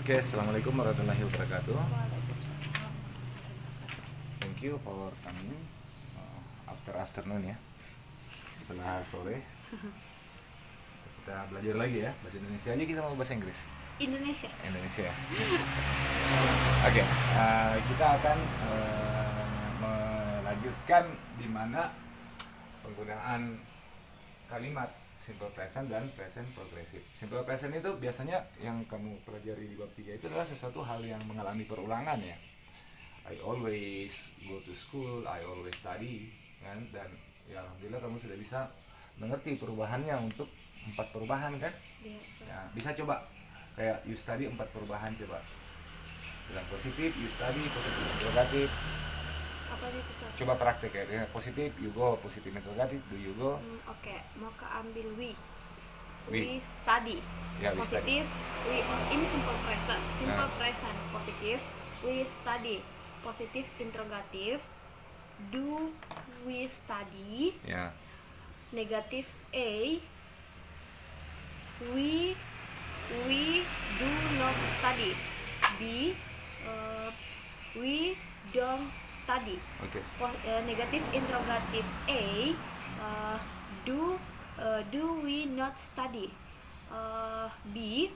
Oke, assalamualaikum warahmatullahi wabarakatuh. Thank you for coming afternoon ya. Setelah sore kita belajar lagi ya bahasa Indonesia aja, kita mau bahasa Inggris. Indonesia. Oke, kita akan melanjutkan di mana penggunaan kalimat simple present dan present progressive. Simple present itu biasanya yang kamu pelajari di bab 3 itu adalah sesuatu hal yang mengalami perulangan ya. I always go to school, I always study, kan? Dan ya alhamdulillah kamu sudah bisa mengerti perubahannya untuk 4 perubahan kan? Ya, bisa coba kayak you study 4 perubahan, coba bilang positif, you study, positif interrogatif. Apa itu Sir? Coba praktek ya, positif you go, positif interrogatif do you go. Oke, mau keambil we We. study. Ya, we study. Positif we, ini simple present. Present positif we study. Positif interrogatif do we study. Ya. Negatif A we do not study. B we don't study. Oke. Negatif interrogatif A do we not study. B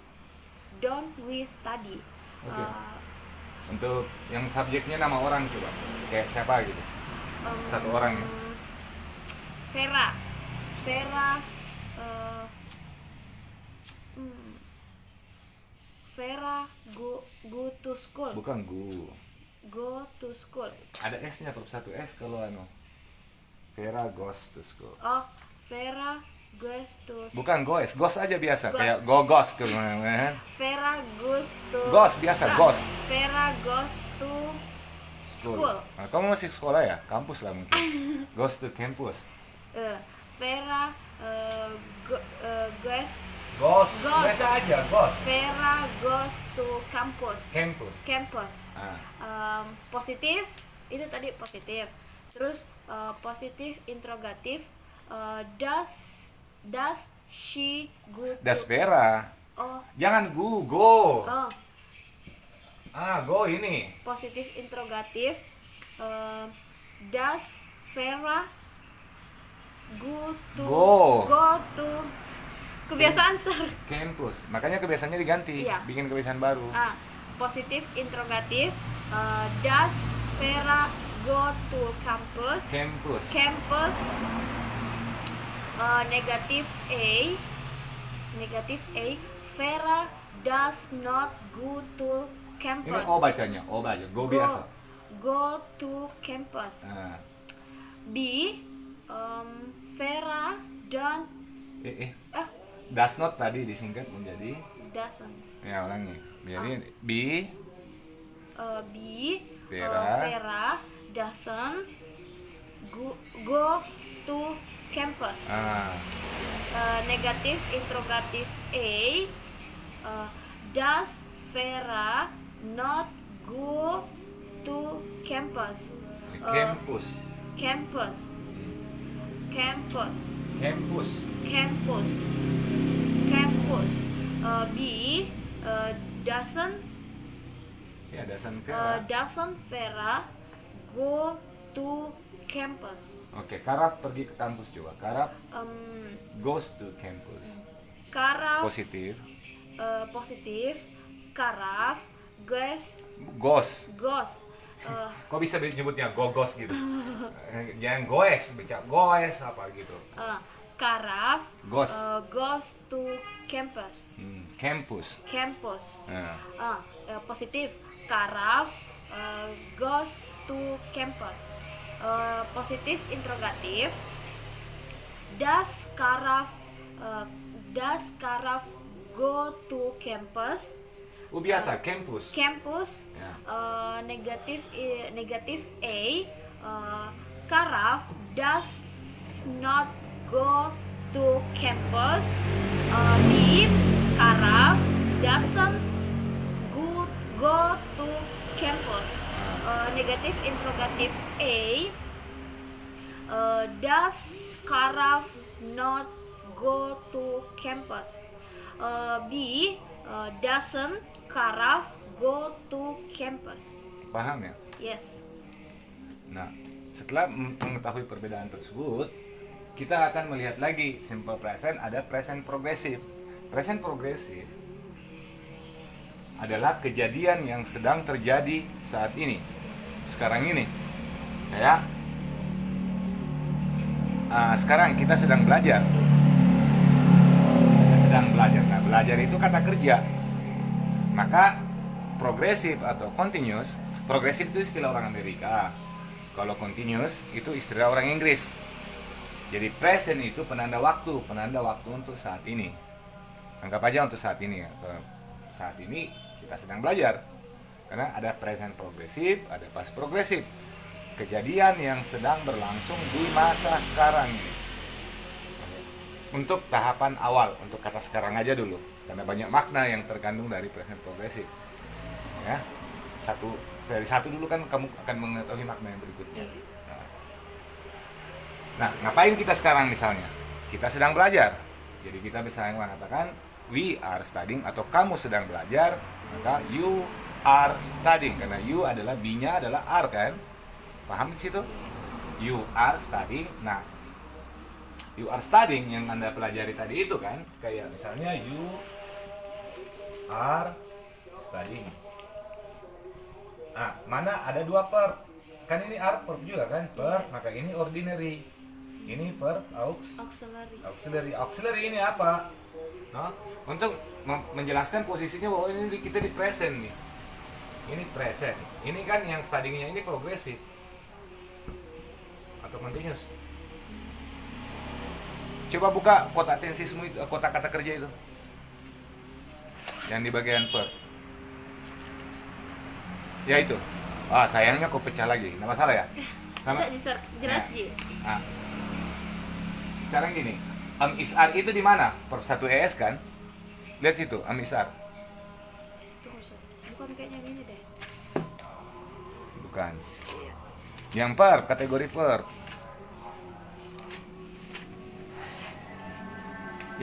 don't we study. Oke. Untuk yang subjeknya nama orang coba. Kayak siapa gitu. Satu orang ya. Vera Vera go to school. Bukan go. Go to school. Ada S-nya, per satu S kalau Vera goes to school. Oh, Vera goes to school. Bukan goes aja biasa. Goes. Kayak gos ke mana. Vera goes to Goes biasa, goes. Vera goes to school. Nah, kamu masih sekolah ya? Kampus lah mungkin. Goes to campus. Vera goes Biasa aja, goes. Vera goes to campus. Campus. Positif itu tadi positif. Terus positif interrogatif, does she go to Das Vera. Oh, Jangan go. oh, Go ini. positif interrogatif, does Vera go to kebiasaan Sir. Campus. Makanya kebiasaannya diganti. Iya. Bikin kebiasaan baru. Positif interrogatif, does Vera go to campus. Negatif A, Vera does not go to campus. Ini O bacanya, O baca. Go biasa. Go to campus. B, Vera don't Does not tadi disingkat menjadi doesn't. ya ulangi. Jadi B Vera doesn't go to campus. Negatif interrogatif A, does Vera not go to campus. Campus. B, doesn't ya doesn't Vera go to campus. Oke, Karap pergi ke kampus coba. Karap goes to campus. Karaf Positif. positif. Karaf goes. Kok bisa nyebutnya gogos gitu? Jangan goes, baca goes apa gitu. Karaf Goes. goes to campus. Campus. Positif. Karaf goes to campus. Positif interrogatif. Does Karaf go to campus? Biasa campus. Ya. Negatif A, Karaf does not go to campus. B, Karaf doesn't go to campus. Negatif interrogatif A, does Karaf not go to campus? B, doesn't Karaf go to campus. Paham ya? Yes. Nah, setelah mengetahui perbedaan tersebut, kita akan melihat lagi simple present ada present progressive. Present progressive adalah kejadian yang sedang terjadi saat ini, sekarang ini. Ya, sekarang kita sedang belajar. Kita sedang belajar. Nah, belajar itu kata kerja. Maka progressive atau continuous, progressive itu istilah orang Amerika. Kalau continuous itu istilah orang Inggris. Jadi present itu penanda waktu untuk saat ini. Anggap aja untuk saat ini ya. Saat ini kita sedang belajar. Karena ada present progressive, ada past progressive. Kejadian yang sedang berlangsung di masa sekarang ini. Untuk tahapan awal, untuk kata sekarang aja dulu. Karena banyak makna yang terkandung dari present progressive. Ya. Dari satu dulu kan kamu akan mengetahui makna yang berikutnya. Nah, ngapain kita sekarang misalnya? Kita sedang belajar. Jadi kita bisa mengatakan we are studying atau kamu sedang belajar, maka you are studying karena you adalah be-nya adalah are kan? Paham di situ? You are studying. Nah, you are studying yang Anda pelajari tadi itu kan, kayak misalnya you are studying. Nah, mana ada dua verb. Kan ini are verb juga kan? Verb, maka ini ordinary. Ini verb auxiliary. Auxiliary ini apa? No? Untuk menjelaskan posisinya bahwa ini kita di present nih. Ini present. Ini kan yang studying-nya ini progressive atau continuous. Coba buka kotak tensismu itu, kotak kata kerja itu. Yang di bagian verb. Ya itu. Sayangnya kok pecah lagi. Nggak masalah ya? Jelas Ji. Nah. Sekarang gini, is are itu di mana? Verb 1 es kan? Lihat situ, is are. Bukan kayaknya gini deh. Bukan. Yang verb, kategori verb.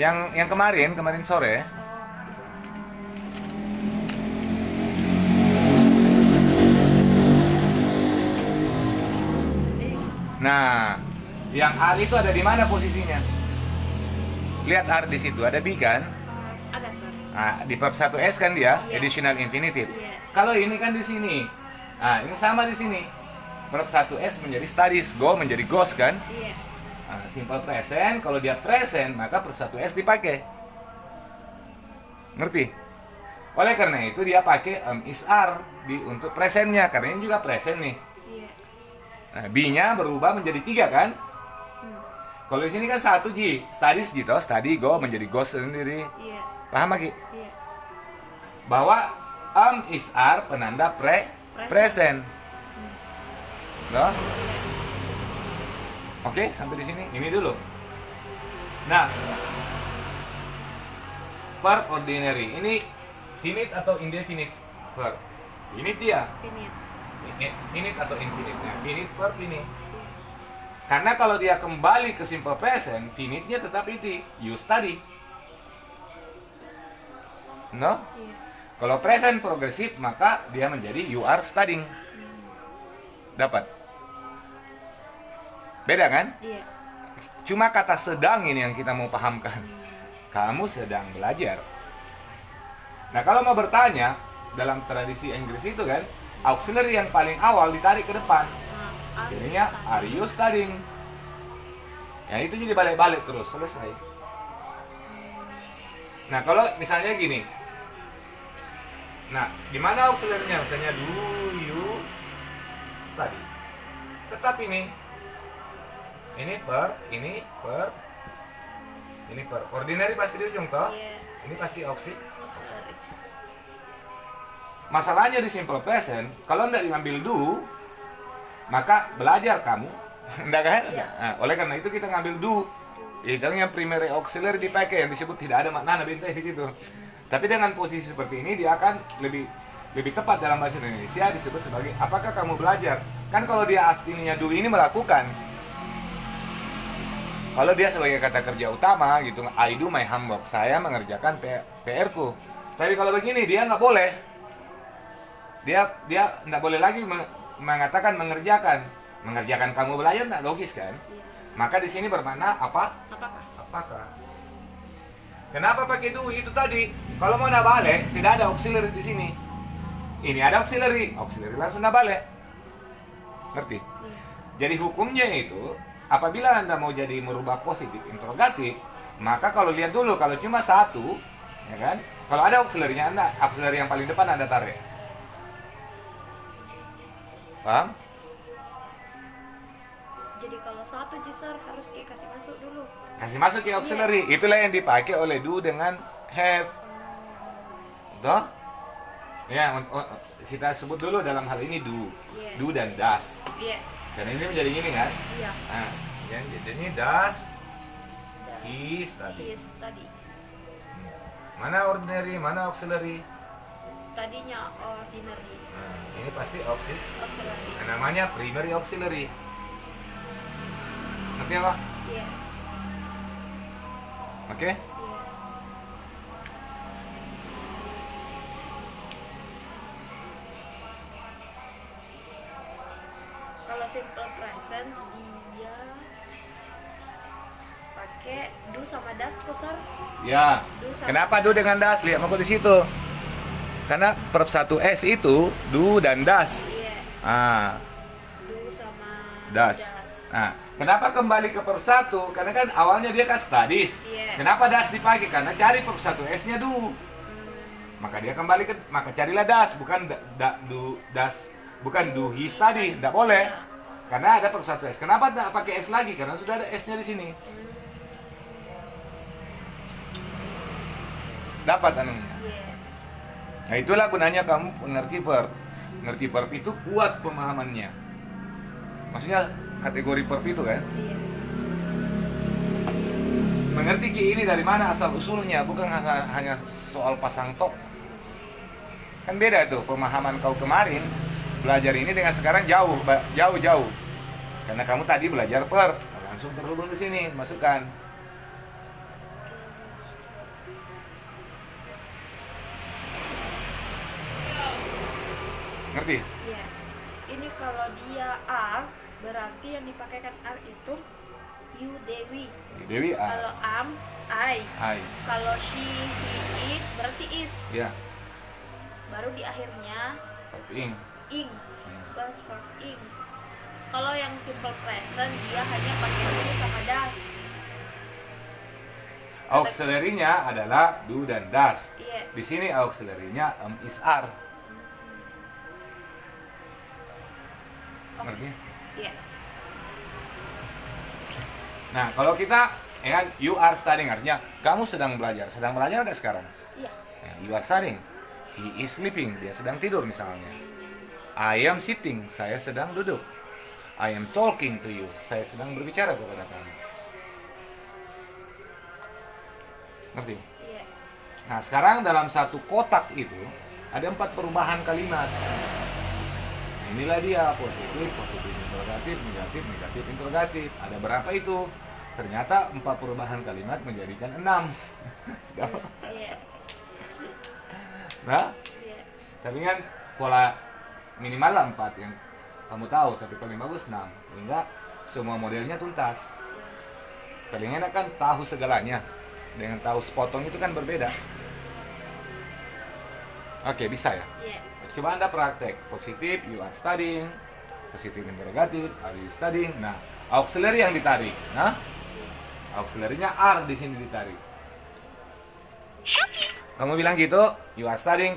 Yang kemarin sore. Nah, yang are itu ada di mana posisinya? Lihat are di situ, ada be kan? Ada, sorry. Nah, di verb 1s kan dia, Yeah. additional infinitive. Yeah. Kalau ini kan di sini. Nah, ini sama di sini. Verb 1s menjadi studies, go menjadi goes kan? Iya. Nah, simple present, kalau dia present, maka verb 1s dipakai. Ngerti? Oleh karena itu dia pakai is are untuk presentnya, karena ini juga present nih. Iya. Nah, be-nya berubah menjadi 3 kan? Kalau di sini kan 1 Ji, studies gitu, study go menjadi goes sendiri. Iya. Paham lagi? Iya. Bahwa is are penanda present. Loh? Oke, sampai di sini. Ini dulu. Nah, verb ordinary ini finite atau indefinite verb? Finite dia. Finite atau infinite? Nah, finite verb ini. Karena kalau dia kembali ke simple present, finite-nya tetap itu, you study. No? Iya. Kalau present progressive, maka dia menjadi you are studying. Dapat? Beda kan? Iya. Cuma kata sedang ini yang kita mau pahamkan. Kamu sedang belajar. Nah, kalau mau bertanya, dalam tradisi Inggris itu kan, auxiliary yang paling awal ditarik ke depan. Jadinya, are you studying? Ya, itu jadi balik-balik terus, selesai. Nah, kalau misalnya gini. Nah, di mana auxiliary-nya? Misalnya, do you study? Tetap ini verb, ini verb, ini verb. Ordinary pasti di ujung toh? Iya. Ini pasti auxiliary. Masalahnya di simple present, kalau nggak diambil do, maka belajar kamu, enggak kan? Iya. Nah, oleh karena itu kita ngambil do. Itu yang primary auxiliary dipakai, yang disebut tidak ada makna bintai di situ. Tapi dengan posisi seperti ini dia akan lebih tepat dalam bahasa Indonesia disebut sebagai apakah kamu belajar? Kan kalau dia aslinya do ini melakukan. Kalau dia sebagai kata kerja utama gitu, I do my homework, saya mengerjakan PR-ku. Tapi kalau begini dia nggak boleh. Dia nggak boleh lagi mengatakan mengerjakan. Mengerjakan kamu belajar nggak logis kan? Iya. Maka di sini bermakna apa? Apakah? Apakah? Kenapa pakai do itu tadi? Kalau mau nabale, tidak ada auxiliary di sini. Ini ada auxiliary langsung nabale. Ngerti? Iya. Jadi hukumnya itu, apabila Anda mau jadi merubah positif interrogatif, maka kalau lihat dulu, kalau cuma satu, ya kan? Kalau ada auxiliary-nya Anda, auxiliary yang paling depan Anda tarik. Paham? Jadi kalau satu Jisar harus dikasih masuk dulu. Kasih masuk ke auxiliary. Itulah yang dipakai oleh do dengan have. Toh? Ya, kita sebut dulu dalam hal ini do. Iya. Do dan does. Iya. Dan ini menjadi gini kan? Iya. Nah, yang ini does, Dan is tadi. is tadi. Mana ordinary, mana auxiliary? Tadinya ordinary. Nah, ini pasti auxiliary. Auxiliary. Namanya primary auxiliary. Ngerti apa? Iya. Oke? Iya. Kalau simple present dia pakai do sama does kok, Sir? Ya. Do sama Kenapa do dengan does? Lihat mau di situ. Karena verb 1S itu do dan does. Iya. Ah, Do sama does. Nah, kenapa kembali ke verb 1? Karena kan awalnya dia kan studies. Iya. Kenapa does dipakai? Karena cari verb 1S-nya do. Maka dia kembali ke, maka carilah does, bukan do does, bukan do he study, tidak boleh. Karena ada verb 1S. Kenapa tidak pakai S lagi? Karena sudah ada S-nya di sini. Dapat anunya. Iya. Nah, itulah gunanya kamu mengerti verb. Ngerti verb itu kuat pemahamannya. Maksudnya kategori verb itu kan. Iya. Mengerti ini dari mana asal usulnya, bukan hanya soal pasang tok. Kan beda tuh pemahaman kau kemarin belajar ini dengan sekarang jauh. Karena kamu tadi belajar verb, langsung terhubung di sini, masukkan. Ngerti? Iya. Ini kalau dia are, berarti yang dipakaikan are itu you, Dewi. Dewi Kalau am, I. Hai. Kalau she, he, it, berarti is. Ya. Baru di akhirnya Verb ing. ing plus verb ing. Kalau yang simple present dia hanya pakai do sama does. Auxiliary-nya adalah do dan does. Iya. Di sini auxiliary-nya is are. Ngerti? Iya. Nah, kalau kita ya kan, you are studying artinya kamu sedang belajar. Sedang belajar ada sekarang. Iya. Ya, you are studying. He is sleeping. Dia sedang tidur misalnya. I am sitting. Saya sedang duduk. I am talking to you. Saya sedang berbicara kepada kamu. Ngerti? Iya. Nah, sekarang dalam satu kotak itu ada 4 perubahan kalimat. Inilah dia, positif, interrogatif, negatif, interrogatif. Ada berapa itu? Ternyata 4 perubahan kalimat menjadikan 6. Iya. Nah, Iya. tapi kan pola minimal lah 4 yang kamu tahu, tapi paling bagus 6. Sehingga semua modelnya tuntas. Paling enak kan tahu segalanya. Dengan tahu sepotong itu kan berbeda. Oke, bisa ya? Iya. Coba Anda praktek. Positif, you are studying. Positif interrogatif, are you studying? Nah, auxiliary yang ditarik. Nah, auxiliary-nya are di sini ditarik. Kamu bilang gitu, you are studying,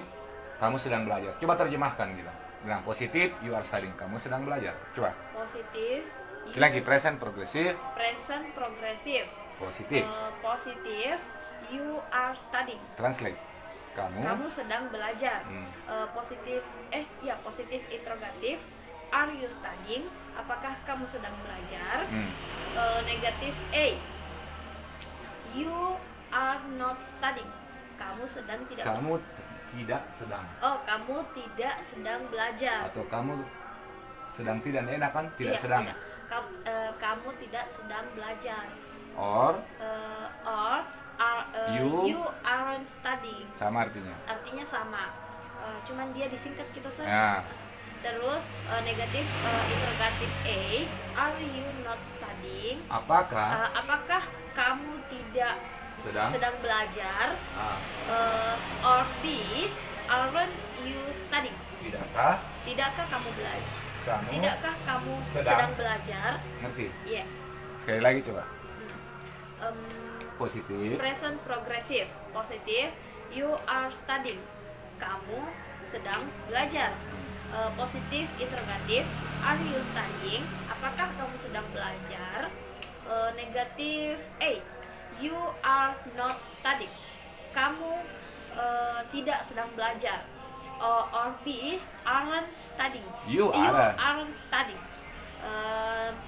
kamu sedang belajar. Coba terjemahkan gitu. Bilang positif, you are studying, kamu sedang belajar. Coba. Positif. Bilang lagi present progresif, Present progressive. positif. Positif. You are studying. Translate. Kamu sedang belajar. Hmm. Positif. Positif interrogatif. Are you studying? Apakah kamu sedang belajar? Negatif A. You are not studying. Kamu sedang tidak. Kamu tidak sedang. Kamu tidak sedang belajar. Atau kamu sedang tidak enak kan? Tidak Iya, sedang. tidak. Kamu tidak sedang belajar. Or You aren't studying. sama artinya. Artinya sama. Cuman dia disingkat gitu Sir. Ya. Terus negatif interrogatif A, are you not studying? Apakah Apakah kamu tidak sedang belajar? Or B, aren't you studying? Tidakkah kamu belajar? Tidakkah kamu sedang belajar? Ngerti? Iya. Sekali lagi coba. Positif. Present progressive. Positif, you are studying. Kamu sedang belajar. Positif interrogatif, are you studying? Apakah kamu sedang belajar? Negatif A, you are not studying. Kamu tidak sedang belajar. Or B, aren't studying. You aren't studying.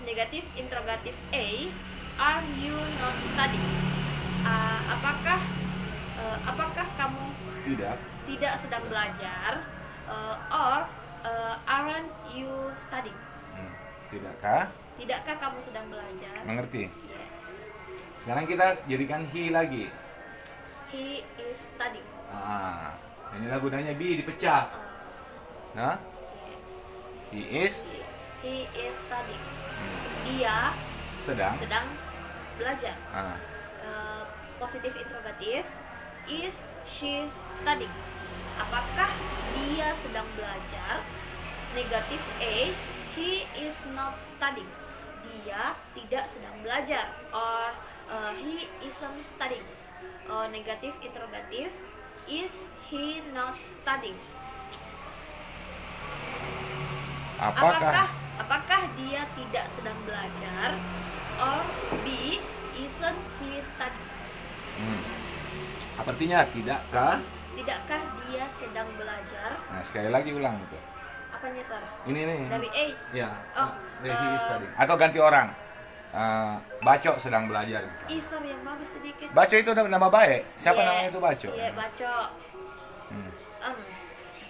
Negatif interrogatif A, are you not studying? Apakah kamu tidak sedang belajar? Or aren't you studying? Tidakkah kamu sedang belajar? Mengerti? Yeah. Sekarang kita jadikan he lagi. He is studying. Inilah gunanya B dipecah. Nah, Yeah. he is studying. Dia sedang belajar. Positif interrogatif, is she studying? Apakah dia sedang belajar? Negatif A, he is not studying. Dia tidak sedang belajar. Or he isn't studying. Negatif interrogatif, is he not studying? Apakah dia tidak sedang belajar? Or B, isn't he studying? Apa artinya? Tidakkah dia sedang belajar? Nah, sekali lagi ulang itu. Apanya, Sir? Ini. Dari A? Ya. He is studying. Atau ganti orang. Baco sedang belajar. Sir, yang bagus sedikit. Baco itu nama baik. Siapa namanya itu Baco? Iya, Baco.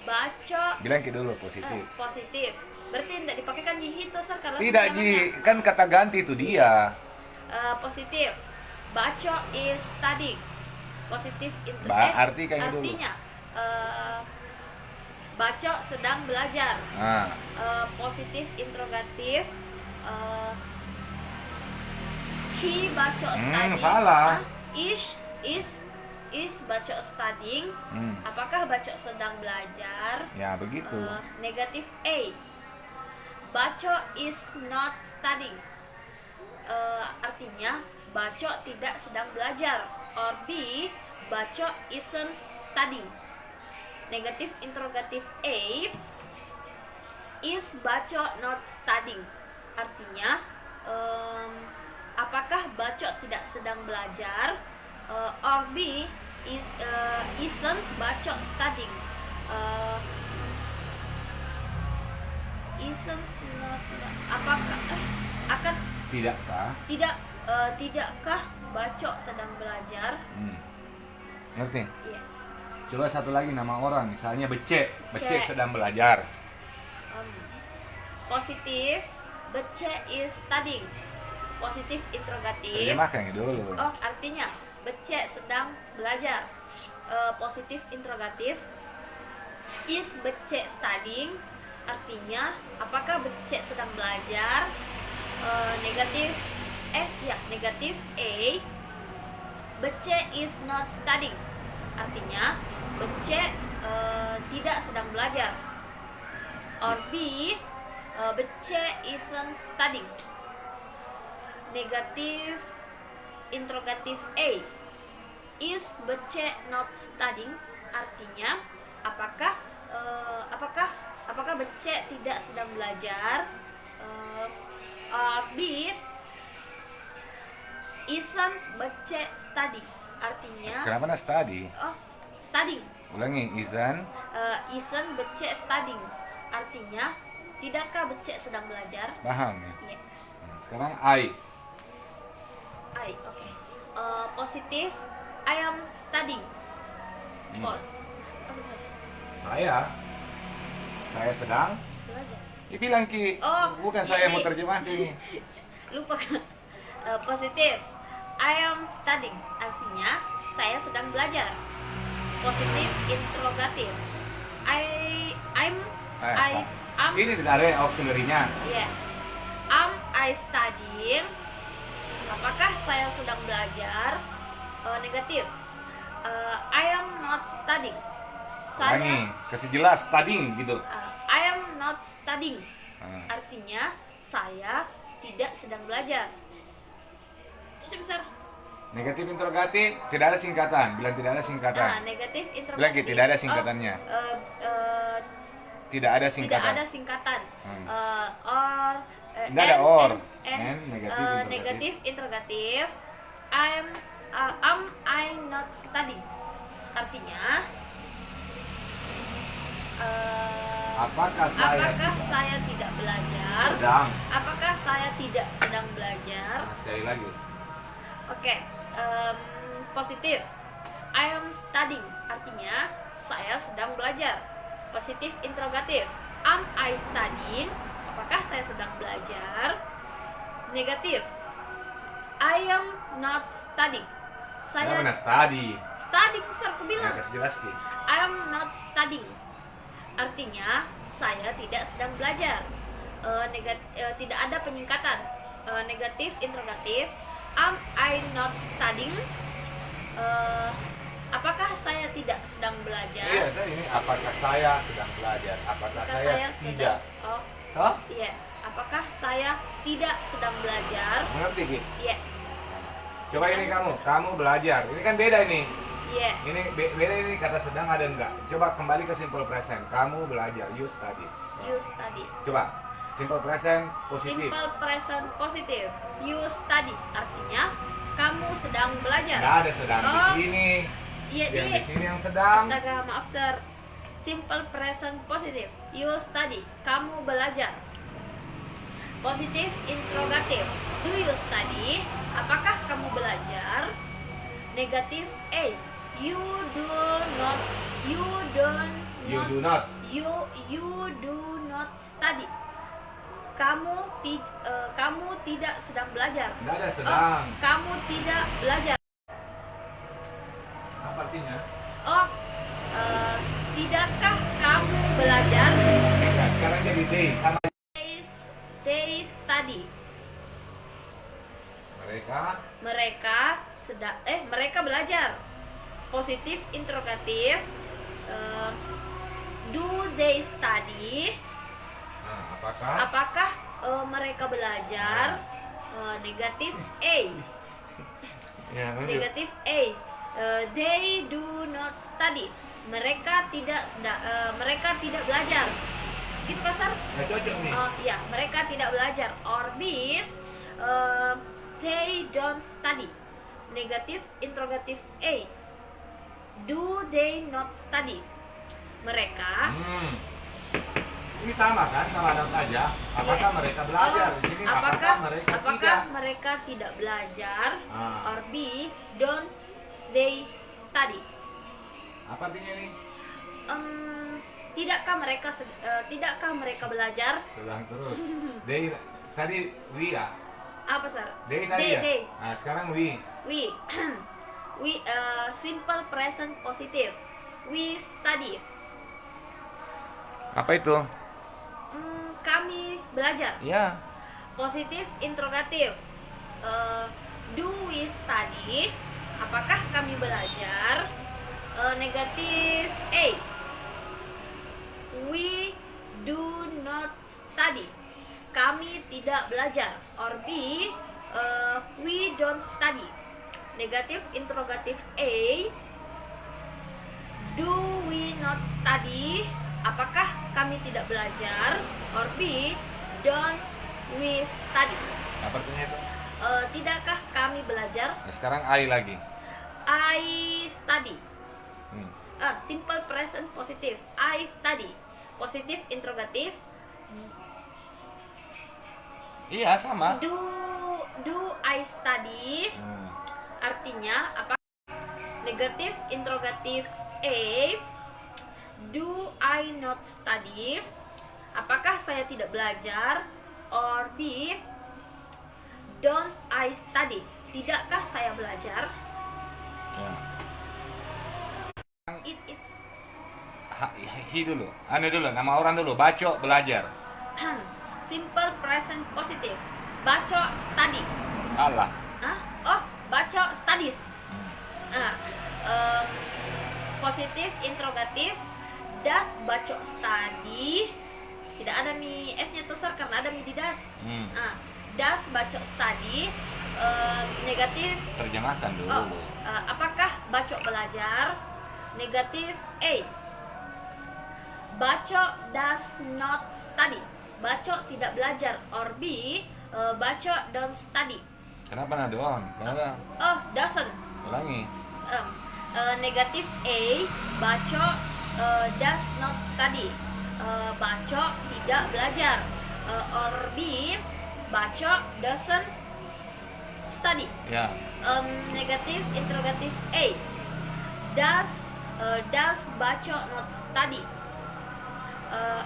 Baco. Bilang ke dulu positif. Positif. Berarti tidak dipakai kan Ji itu, Sir? Kalau tidak Ji, kan kata ganti itu dia. Positif. Baco is studying. Positif arti kayaknya dulu. Artinya Baco sedang belajar. Positif interrogatif, he Baco studying. Salah. Is Baco studying. Apakah Baco sedang belajar? Ya begitu. Negatif A, Baco is not studying. Artinya Baco tidak sedang belajar. Or B, Baco isn't studying. Negatif interrogatif A, is Baco not studying? Artinya apakah Baco tidak sedang belajar? Or B, isn't Baco studying? Tidakkah Baco sedang belajar? Ngerti? Iya. Coba satu lagi nama orang, misalnya Bece sedang belajar. Positif, Bece is studying. Positif interrogatif. Terjemahkan dulu. Artinya Bece sedang belajar. Positif interrogatif, is Bece studying? Artinya apakah Bece sedang belajar? Negatif A, Bece is not studying. Artinya Bece tidak sedang belajar. Or B, Bece isn't studying. Negatif interrogatif A, is Bece not studying? Artinya apakah Bece tidak sedang belajar? Or B, isn't Bece study? Artinya kenapa study? Studying. Ulangi, isn't Bece studying. Artinya tidakkah Bece sedang belajar? Paham ya? Yeah. Sekarang I. Oke. Positif, I am studying. Saya sedang Belajar. bilang Ki. Bukan saya mau terjemah ini. Lupa kan? Positif, I am studying. Artinya saya sedang belajar? Positif interrogatif. I'm I am Ini tidak ada auxiliary-nya. yeah. Am I studying? Apakah saya sedang belajar? Negatif. I am not studying. Ulangi, kasih jelas studying gitu. I am not studying. Ah. Artinya saya tidak sedang belajar. Sudah besar. Negatif interrogatif tidak ada singkatan. Bilang tidak ada singkatan. Negatif interrogatif. Lagi tidak ada singkatannya. Tidak ada Tidak singkatan. ada singkatan. Or tidak ada or. And Negatif negatif interrogatif. Am I not studying? Artinya Apakah saya tidak belajar? sedang? Apakah saya tidak sedang belajar? Nah, sekali lagi. Oke, positif. I am studying. Artinya saya sedang belajar. Positif interrogatif. Am I studying? Apakah saya sedang belajar? Negatif. I am not studying. Saya mana study? Studying, besar aku Ya, bilang. kasih jelas Ki. I am not studying. Artinya saya tidak sedang belajar. Tidak ada penyingkatan. Negatif interrogatif. Am I not studying? Apakah saya tidak sedang belajar? Iya, kan ini apakah saya sedang belajar? Apakah saya tidak? Oh, Hah? iya. Apakah saya tidak sedang belajar? Mengerti Ki? Iya. Coba ini kamu belajar. Ini kan beda ini. Iya. Ini beda ini kata sedang ada enggak? Coba kembali ke simple present. Kamu belajar, you study. You study. Coba simple present positif. Simple present positif. You study. Artinya kamu sedang belajar. Nggak ada sedang di Oh. sini. Iya, Yang iya. di sini yang sedang. Astaga, maaf sir. Simple present positif. You study. Kamu belajar. Positif interrogatif. Do you study? Apakah kamu belajar? Negatif A. You do not. You don't. You do not. You do not study. Kamu tidak sedang belajar. Nggak ada sedang. Kamu tidak belajar. Apa artinya? Tidakkah kamu belajar? Nah, sekarang jadi day sama They study. Mereka belajar. Positif interrogatif. Do they study? Nah, apakah? Apakah mereka belajar? Negatif A. Ya, lanjut. Negatif A. They do not study. Mereka tidak belajar. Gitu pasar? Nggak cocok nih. Ya, mereka tidak belajar. Or B. They don't study. Negatif interrogatif A. Do they not study? Mereka. Ini sama kan kalau ada aja. Apakah mereka belajar? Di sini apakah mereka tidak? Mereka tidak belajar? Ah. Or B. Don't they study? Apa artinya ini? Tidakkah mereka belajar? Sedang terus. They tadi we ya. Apa sir? They tadi ya. They. Nah, sekarang we. We simple present positive. We study. Apa itu? Kami belajar. Ya. Positif interrogatif. Do we study? Apakah kami belajar? Negatif A. We do not study. Kami tidak belajar. Or B. We don't study. Negatif interrogatif A. Do we not study? Apakah kami tidak belajar? Or B. Don't we study? Apa artinya itu? Tidakkah kami belajar? Nah, sekarang I lagi. I study. Simple present positif. I study. Positif interrogatif. Iya, sama. Do I study? Artinya apa? Negatif interrogatif A. Do I not study? Apakah saya tidak belajar? Or B. Don't I study? Tidakkah saya belajar? Ya. It. He dulu. Anu dulu, nama orang dulu. Baco, belajar. Simple present positive. Baco, study. Alah. Hah? Oh, baco, studies. Ah, positif interrogatif. Das baco study. Tidak ada mi S-nya besar karena ada mi di das. Das baco study. Negatif. Terjemahkan dulu. Apakah baco belajar? Negatif A. Baco does not study. Baco tidak belajar. Or B. Baco don't study. Kenapa nah doang? Kenapa? Oh, doesn't. Ulangi. Negatif A. Baco does not study. Baco tidak belajar. Or B. Baco doesn't study. Ya. Negatif interrogatif A. Does baco not study?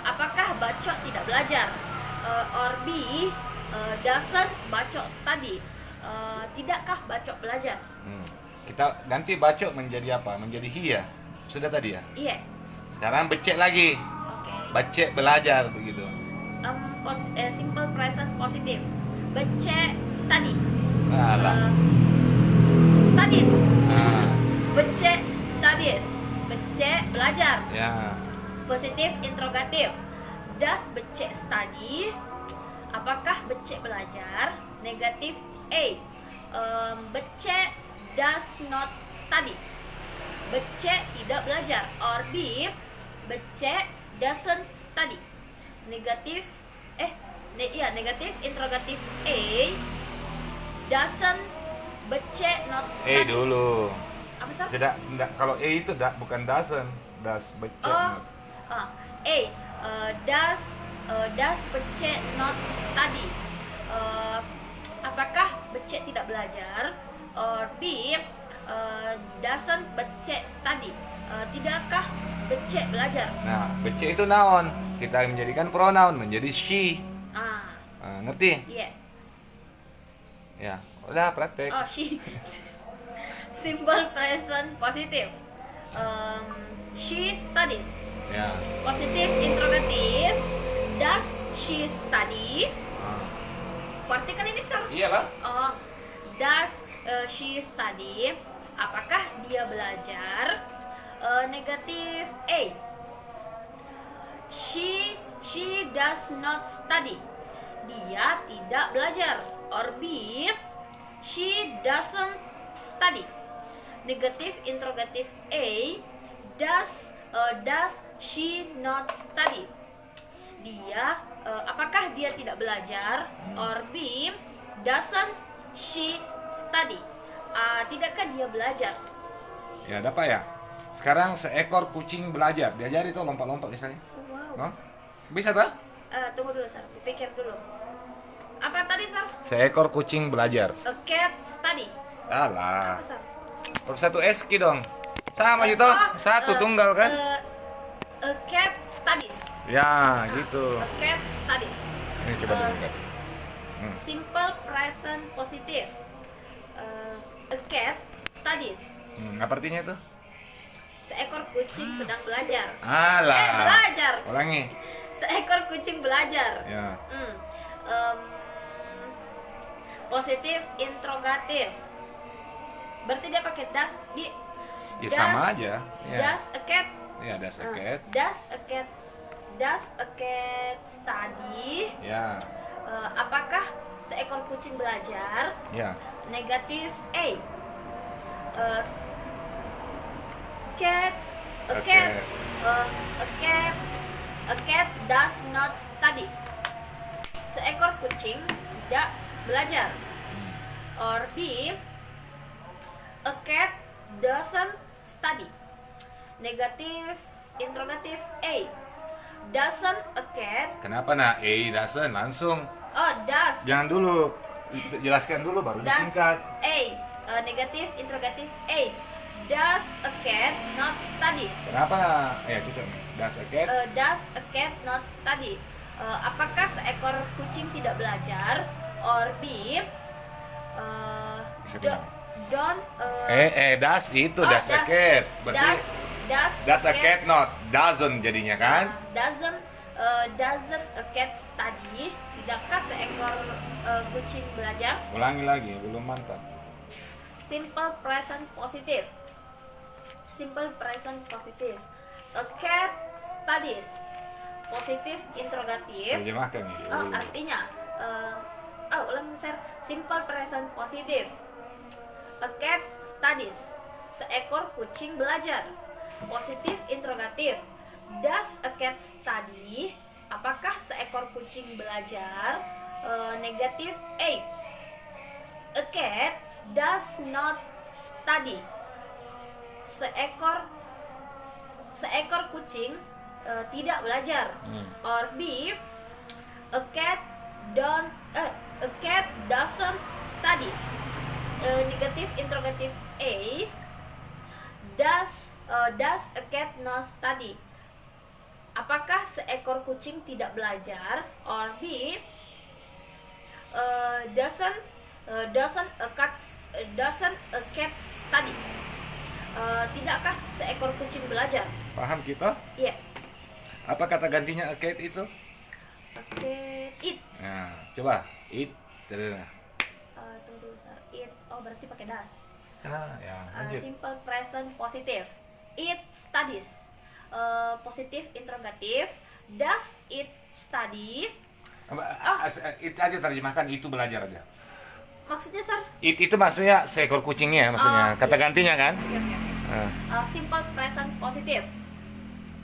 Apakah baco tidak belajar? Or B. Doesn't baco study? Tidakkah baco belajar? Kita ganti baco menjadi apa? Menjadi he ya? Sudah tadi ya? Iya. Sekarang becek lagi. Oke. Becek belajar begitu. Simple present positif. Becek study. Alah. Studies. Nah, Becek studies. Becek belajar. ya. Positif interrogatif. Does becek study? Apakah becek belajar? Negatif A. Becek does not study. Becek tidak belajar. Or B. Becek doesn't study. Negatif negatif interrogatif A. Doesn't becek not study. Dulu. Apa sih? Tidak, kalau itu bukan doesn't, das becek. A. Does becek not study? Apakah becek tidak belajar? Or B. Doesn't becek study? Tidakkah becek belajar? Nah, becek itu noun. Kita menjadikan pronoun menjadi she. Ngerti? Iya. Ya, udah praktek. Oh, she. Simple present positif. She studies. Ya. Positif interrogatif. Does she study? Berarti kan ini sir. Iyalah. Oh, does she study? Apakah dia belajar? Negatif A. She does not study. Dia tidak belajar. Or B. She doesn't study. Negatif interrogatif A. Does she not study? Apakah dia tidak belajar? Or B. Doesn't she study? Tidakkah dia belajar? Ya, ada apa ya? Sekarang seekor kucing belajar. Diajari tuh lompat-lompat misalnya. Wow. Oh? Bisa tuh? Tunggu dulu, Sar. Pikir dulu. Apa tadi, Sar? Seekor kucing belajar. A cat study. Alah. Apa, Sar? Satu eski dong. Sama gitu. Satu tunggal kan? A cat studies. Ya, gitu. A cat studies. Ini coba dulu. Simple present positif. A cat studies. Apa artinya itu? Seekor kucing sedang belajar. Alah. Belajar. Ulangi. Seekor kucing belajar. Ya. Positif interrogatif. Berarti dia pakai does di. Ya sama aja. Ya. Does a cat? Ya, that's a cat. Does a cat study? Ya. Apakah seekor kucing belajar? Ya. Negatif A. A cat does not study. Seekor kucing tidak belajar. Or B. A cat doesn't study. Negatif interrogatif A. Doesn't a cat? Kenapa nah? Doesn't langsung. Oh, does. Jangan dulu. Jelaskan dulu baru Does disingkat. A. Negatif interrogatif A. Does a cat not study? Kenapa? Cocok nih. Does a cat? Does a cat not study? Apakah seekor kucing tidak belajar? Or B. Bisa bilang. Don't. does itu does a cat. Berarti Does a cat not? Doesn't jadinya kan? Doesn't a cat study? Tidakkah seekor kucing belajar? Ulangi lagi, belum mantap. Simple present positive. Simple present positive. A cat studies. Positive interrogative. Terjemahkan nih. Oh, artinya ulang share. Simple present positive. A cat studies. Seekor kucing belajar. Positive interrogative. Does a cat study? Apakah seekor kucing belajar? Negative A. A cat does not study. Seekor kucing tidak belajar. Or B. A cat doesn't study. Negative interrogative A. Does a cat not study? Apakah seekor kucing tidak belajar? Or B. Doesn't a cat study? Tidakkah seekor kucing belajar? Paham kita? Iya. Apa kata gantinya a cat itu? A cat eat. Nah, coba eat terus. Tunggu dulu, Sar. Eat. Oh, berarti pakai does. Nah, ya, lanjut. Simple present positive. It studies. Positive interrogative. Does it study? It aja terjemahkan, itu belajar aja. Maksudnya, Sar? Itu maksudnya seekor kucingnya maksudnya. Kata gantinya kan? Oke. Simple present positive.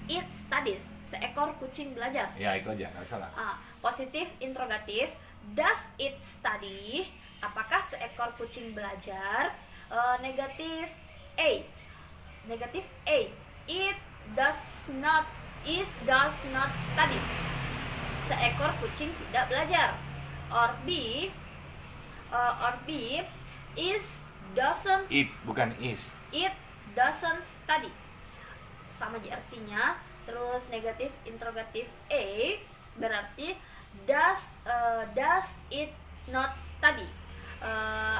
It studies. Seekor kucing belajar. Ya, itu aja, nggak salah. Positive interrogative. Does it study? Apakah seekor kucing belajar? Negative A. Negative A. It does not study. Seekor kucing tidak belajar. Or B. Doesn't. It bukan is. It doesn't study. Sama aja artinya. Terus negatif interrogatif A berarti does it not study?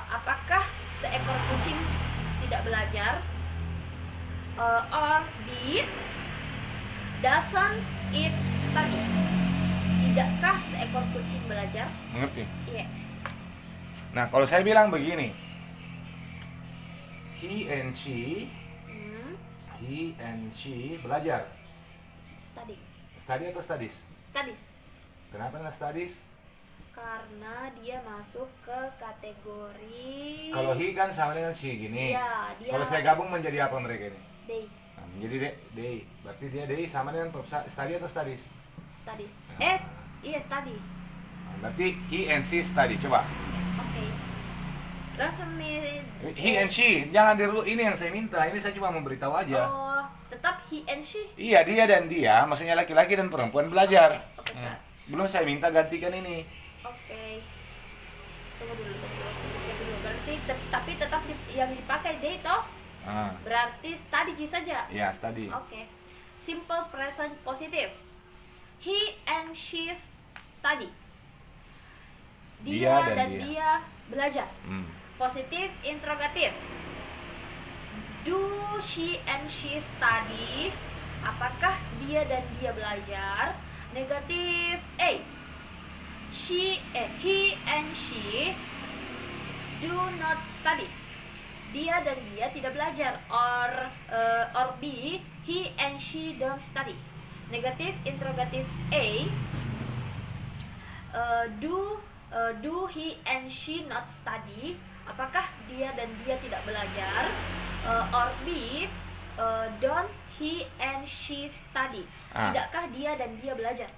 Apakah seekor kucing tidak belajar? Or B. Doesn't it study? Tidakkah seekor kucing belajar? Mengerti? Iya. Nah, kalau saya bilang begini, he and she belajar. Study atau studies? Studies. Kenapa nggak studies? Karena dia masuk ke kategori. Kalau he kan sama dengan she gini. Iya, dia. Kalau saya gabung menjadi apa mereka ini? They. Nah, menjadi they. Berarti dia they sama dengan study atau studies? Studies. Nah. Iya study. Nah, berarti he and she study. Coba. Oke. Langsung He and she, jangan dulu ini yang saya minta. Ini saya cuma memberitahu aja. Oh, tetap he and she. Iya, dia dan dia, maksudnya laki-laki dan perempuan belajar. Oke, Belum saya minta gantikan ini. Oke. Tunggu dulu. Berarti tapi tetap yang dipakai they toh? Berarti study saja. Ya, study. Oke. Simple present positive. He and she study. Dia dan dia belajar. Positive interrogative. Do she and she study? Apakah dia dan dia belajar? Negative A. He and she do not study. Dia dan dia tidak belajar. Or B. He and she don't study. Negative interrogative A. Do he and she not study? Apakah dia dan dia tidak belajar? Or B. Don't he and she study? Tidakkah dia dan dia belajar?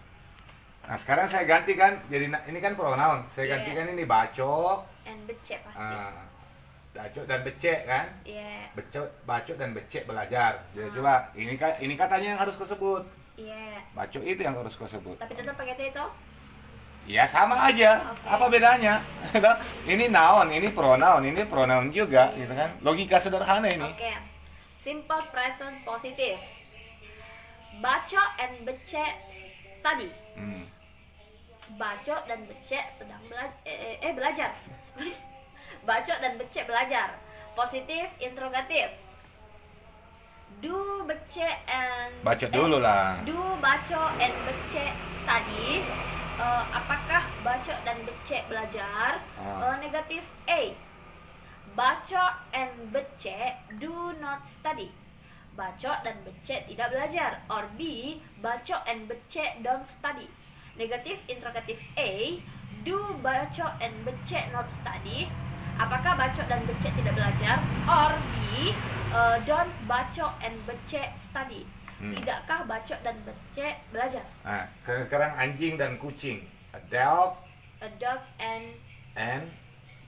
Nah, sekarang saya gantikan jadi ini kan pronoun. Saya gantikan ini bacok and becek pasti. Bacok dan becek kan? Iya. Bacok dan becek belajar. Jadi coba ini katanya yang harus kau sebut. Iya. Bacok itu yang harus kau sebut. Tapi tetap pakai T itu? Ya sama aja. Okay. Apa bedanya? Ini noun, ini pronoun juga, gitu kan? Logika sederhana ini. Oke. Simple present positive. Bacok and becek study. Bacok dan becek sedang belajar. Bacok dan becek belajar. Positive interrogative. Do baca and Baca dulu lah. Do baca and baca study. Apakah baca dan baca belajar? Negatif A. Baca and baca do not study. Baca dan baca tidak belajar. Or B. Baca and baca don't study. Negatif interrogatif A. Do baca and baca not study. Apakah baca dan baca tidak belajar? Or B. Don't baca and baca study. Tidakkah baca dan baca belajar? Nah, sekarang anjing dan kucing. A dog and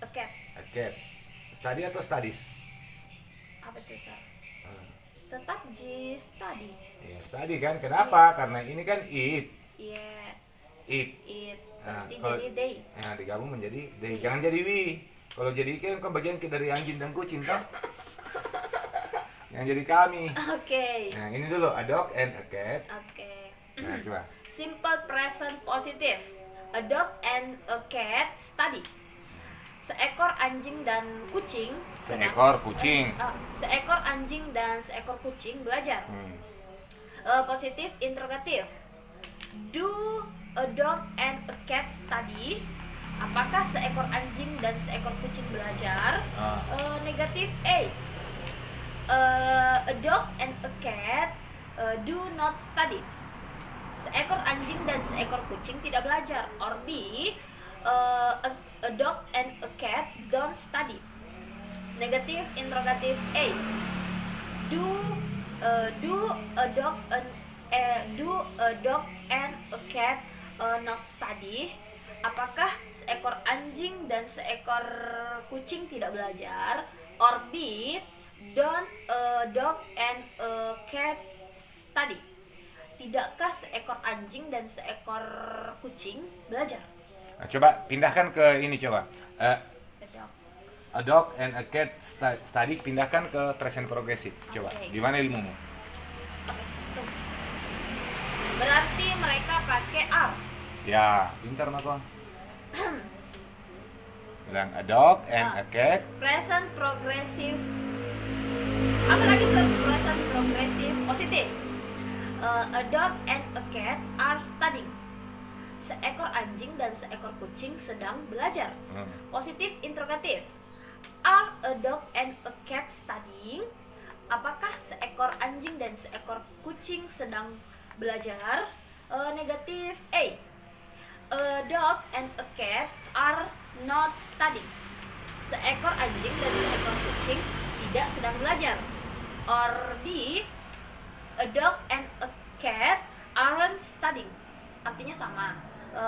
a cat. a cat. Study atau studies? Apa itu, Sir? Tetap G study. Ya, study kan. Kenapa? Karena ini kan eat. Yeah. Eat. Nah, Berarti kalau- jadi they. Nah, digabung menjadi they. Jangan jadi we. Kalau jadi kan bagian dari anjing dan kucing kan? Yang jadi kami. Oke. Nah, ini dulu a dog and a cat. Oke. Nah, coba. Simple present positive. A dog and a cat study. Seekor anjing dan kucing Seekor kucing. seekor anjing dan seekor kucing belajar. Positif interrogatif. Do a dog and a cat study? Apakah seekor anjing dan seekor kucing belajar? Negatif A. A dog and a cat do not study. Seekor anjing dan seekor kucing tidak belajar. Or B. A dog and a cat don't study. Negatif interrogatif A. Do a dog and a cat not study? Apakah seekor anjing dan seekor kucing tidak belajar? Or B. Don't a dog and a cat study? Tidakkah seekor anjing dan seekor kucing belajar? Nah, coba pindahkan ke ini coba. A dog. A dog and a cat study, pindahkan ke present progressive. Coba. Oke. Gimana ilmumu? Tuh. Berarti mereka pakai R. Ya, pintar Mako. Bilang a dog and a cat. Present progressive. Apa lagi present progressive positif? A dog and a cat are studying. Seekor anjing dan seekor kucing sedang belajar. Positif interrogatif. Are a dog and a cat studying? Apakah seekor anjing dan seekor kucing sedang belajar? Negatif A. A dog and a cat are not studying. Seekor anjing dan seekor kucing tidak sedang belajar. Or B. A dog and a cat aren't studying. Artinya sama.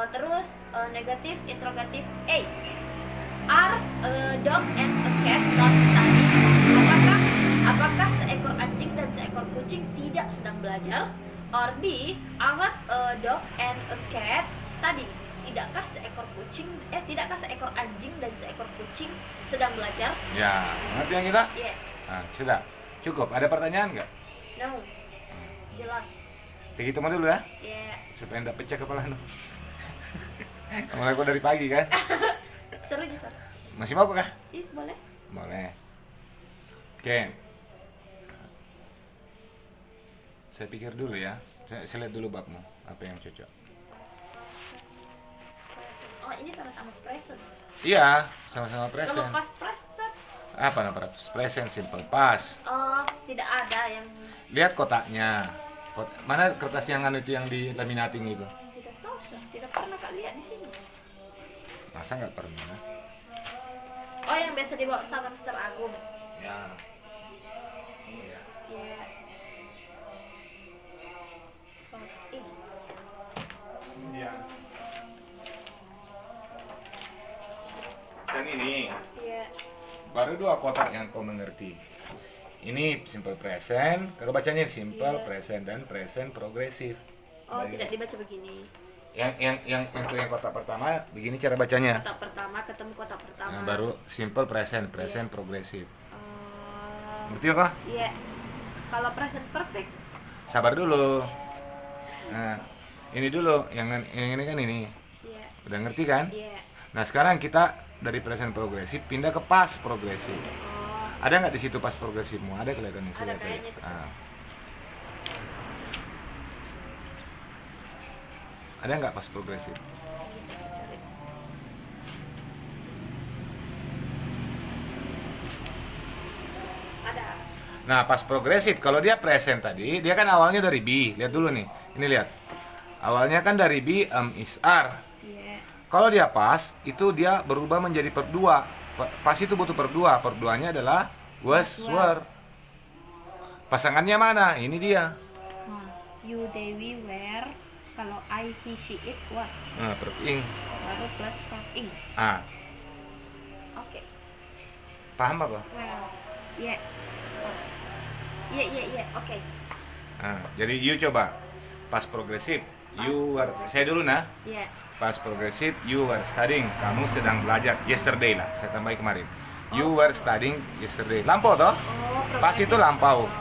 Terus negatif interrogatif A. Are a dog and a cat not studying? Apakah seekor anjing dan seekor kucing tidak sedang belajar? Or B. Aren't a dog and a cat studying? Tidakkah seekor anjing dan seekor kucing sedang belajar? Ya, ngerti yang kita? Yeah. Nah, sudah. Cukup. Ada pertanyaan nggak? No. Jelas. Segitu mah dulu ya, Yeah. supaya nggak pecah kepala lu. Mulai gua dari pagi kan? Seru aja, Sir. Masih mau kah? Ih, boleh. Boleh. Oke. Saya pikir dulu ya. Saya lihat dulu babmu, apa yang cocok. Oh, ini sama-sama present. Iya, sama-sama Kalau present. pas present, Apa nama present simple past? tidak ada yang Lihat kotaknya. Mana kertas yang anu itu yang di laminating itu? tidak tahu, Sir. Tidak pernah Kak lihat di sini. Masa nggak pernah? Oh, yang biasa dibawa sama Mr. Agung. Ya. Iya. Iya. Ini. Iya. Dan ini Iya. baru 2 kotak yang kau mengerti. Ini simple present, kalau bacanya simple present dan present progresif. Oh, tidak dibaca begini. Yang kotak pertama begini cara bacanya. Kotak pertama ketemu kotak pertama. Nah, baru simple present progresif. Oh, Ngerti kah? iya. Kalau present perfect. Sabar dulu. Nah, ini dulu yang ini kan ini. Iya. Udah ngerti kan? Iya. Nah, sekarang kita dari present progresif pindah ke past progresif. Oh, Ada nggak di situ past progresifmu? Ada kelihatannya. Ada kayaknya di situ. Nah, Ada nggak past progresif? Ada. Nah, past progresif kalau dia present tadi, dia kan awalnya dari be. Lihat dulu nih. Ini lihat. Awalnya kan dari be is are. Iya. Kalau dia past, itu dia berubah menjadi verb 2. Past itu butuh verb 2. Verb 2-nya adalah was, were. Pasangannya mana? Ini dia. You, they, we, were. Kalau I, he, she, it, was. Nah, verb ing. Baru plus verb ing. Ah, Oke. paham apa? Well, yeah. Was. Yeah. Oke. Nah, jadi you coba past progresif. You were, saya dulu nah. Yeah. Past progresif, you were studying. Kamu sedang belajar. Yesterday lah, saya tambahin kemarin. You were studying yesterday. Lampau toh? Oh, Pas itu lampau.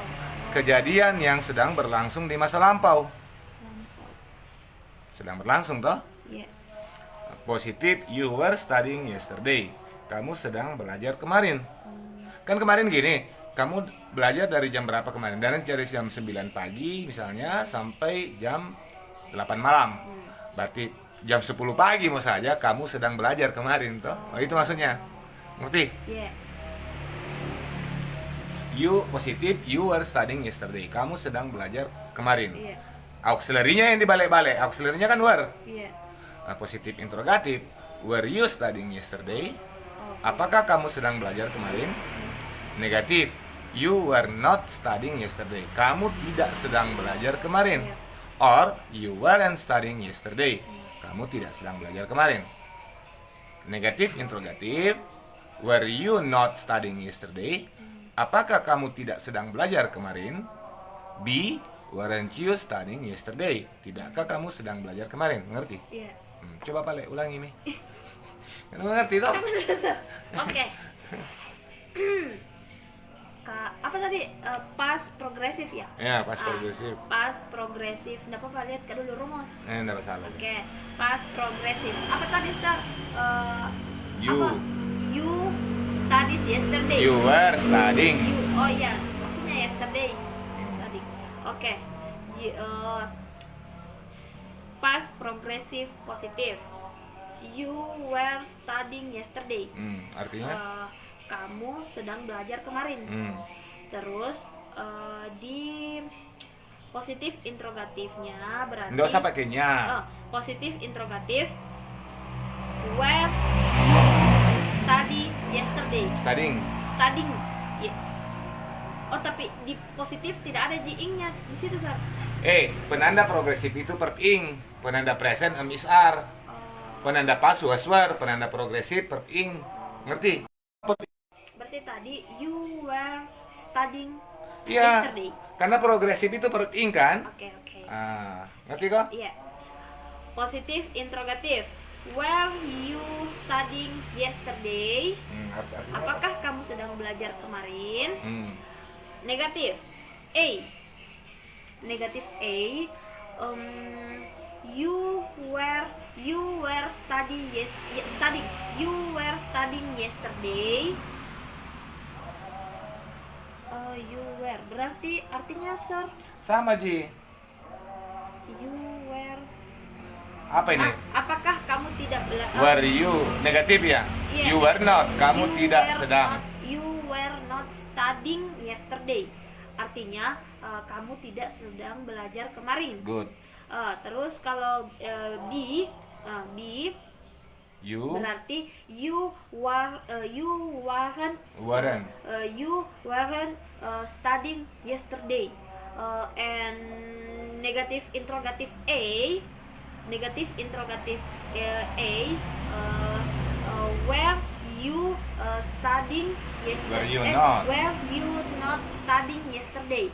Kejadian yang sedang berlangsung di masa lampau. Sedang berlangsung toh? Yeah. Positif, you were studying yesterday. Kamu sedang belajar kemarin. Kan kemarin gini, kamu belajar dari jam berapa kemarin? Dan dari jam 9 pagi misalnya sampai jam 8 malam. Berarti jam 10 pagi mau saja kamu sedang belajar kemarin toh. Oh, itu maksudnya. Ngerti? Yeah. You positif, you were studying yesterday. Kamu sedang belajar kemarin. Yeah. Auxiliary-nya yang dibalik-balik. Auxiliary-nya kan were. Yeah. Nah, positif interrogatif. Were you studying yesterday? Oh. Apakah kamu sedang belajar kemarin? Negatif. You were not studying yesterday. Kamu tidak sedang belajar kemarin. Yeah. Or you weren't studying yesterday. Kamu tidak sedang belajar kemarin. Negatif interrogatif. Were you not studying yesterday? Apakah kamu tidak sedang belajar kemarin? B. Weren't you studying yesterday? Tidakkah kamu sedang belajar kemarin? Mengerti? Yeah. Coba Pale, ulangi Mi. Kamu ngerti toh? Oke. Apa tadi? Past progresif ya? Ya, pas progresif. Past progresif. Nggak apa-apa, lihat kan dulu rumus. Enggak masalah. Oke. Past progresif. Apa tadi, Star? You. Apa? You studies yesterday. You were studying. Oh iya, maksudnya yesterday. Studying. Oke. Past progresif positif. You were studying yesterday. Artinya? Kamu sedang belajar kemarin. Terus di positif interrogatifnya berarti Nggak usah pakai nya. positif interrogatif. Where you study yesterday. Studying. Studying. Yeah. Oh, tapi di positif tidak ada ing-nya di situ, Sar. Penanda progresif itu verb ing. Penanda present is are. Penanda past was were. Penanda progresif verb ing. Ngerti? Berarti tadi you were studying Iya. yesterday. Karena progresif itu verb ing kan? Oke. Ngerti kok? Iya. Positif interrogatif. Were you studying yesterday? Apakah kamu sedang belajar kemarin? Negatif. A. Negatif A. You were studying yesterday. You were berarti artinya, Sir, Sama Ji. you were. Apa ini? Apakah kamu tidak belajar? Were you negatif ya? Iya. You were not. Kamu You tidak were sedang. you were not studying yesterday. Artinya kamu tidak sedang belajar kemarin. Good. Terus kalau B You berarti you weren't studying yesterday. And negative interrogative A where you studying yesterday? Were you not studying yesterday?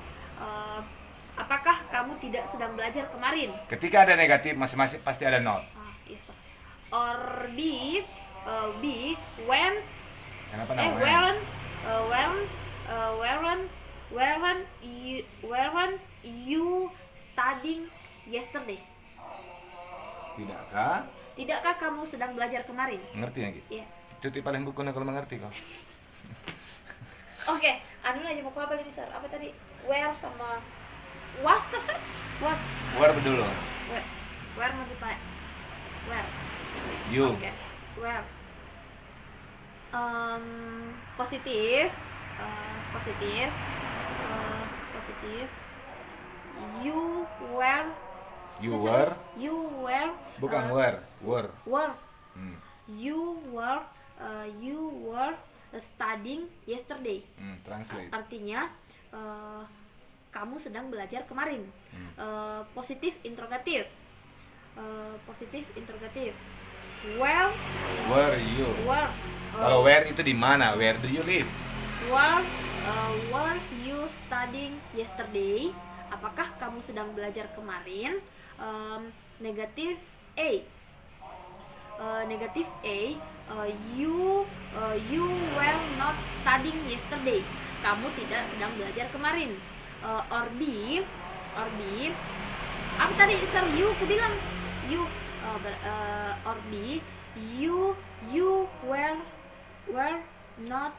Apakah kamu tidak sedang belajar kemarin? ketika ada negatif masing-masing pasti ada not. Yes. Or B when Kenapa namanya? weren't you studying yesterday? Tidakkah kamu sedang belajar kemarin? Ngerti ya Ki? Iya. Cuti paling bukunya kalau mengerti kok. Oke, anu aja mau apa lagi, Sar? Apa tadi? Where sama was tuh, Sar? Was. Were dulu. Where mau dipakai? Where? You. Oke. Where? Positif. Positif. Positif. You were. You were. You were. Bukan were. Were. Hmm. You were studying yesterday. Translate. Artinya kamu sedang belajar kemarin. Positif interrogatif. Positif interrogatif. Where You. uh, Kalau where itu di mana? Where do you live? were you studying yesterday? Apakah kamu sedang belajar kemarin? Negatif A. Negatif A. You were not studying yesterday. Kamu tidak sedang belajar kemarin. Or B. Apa tadi sir? You aku bilang you. Or B. You were not.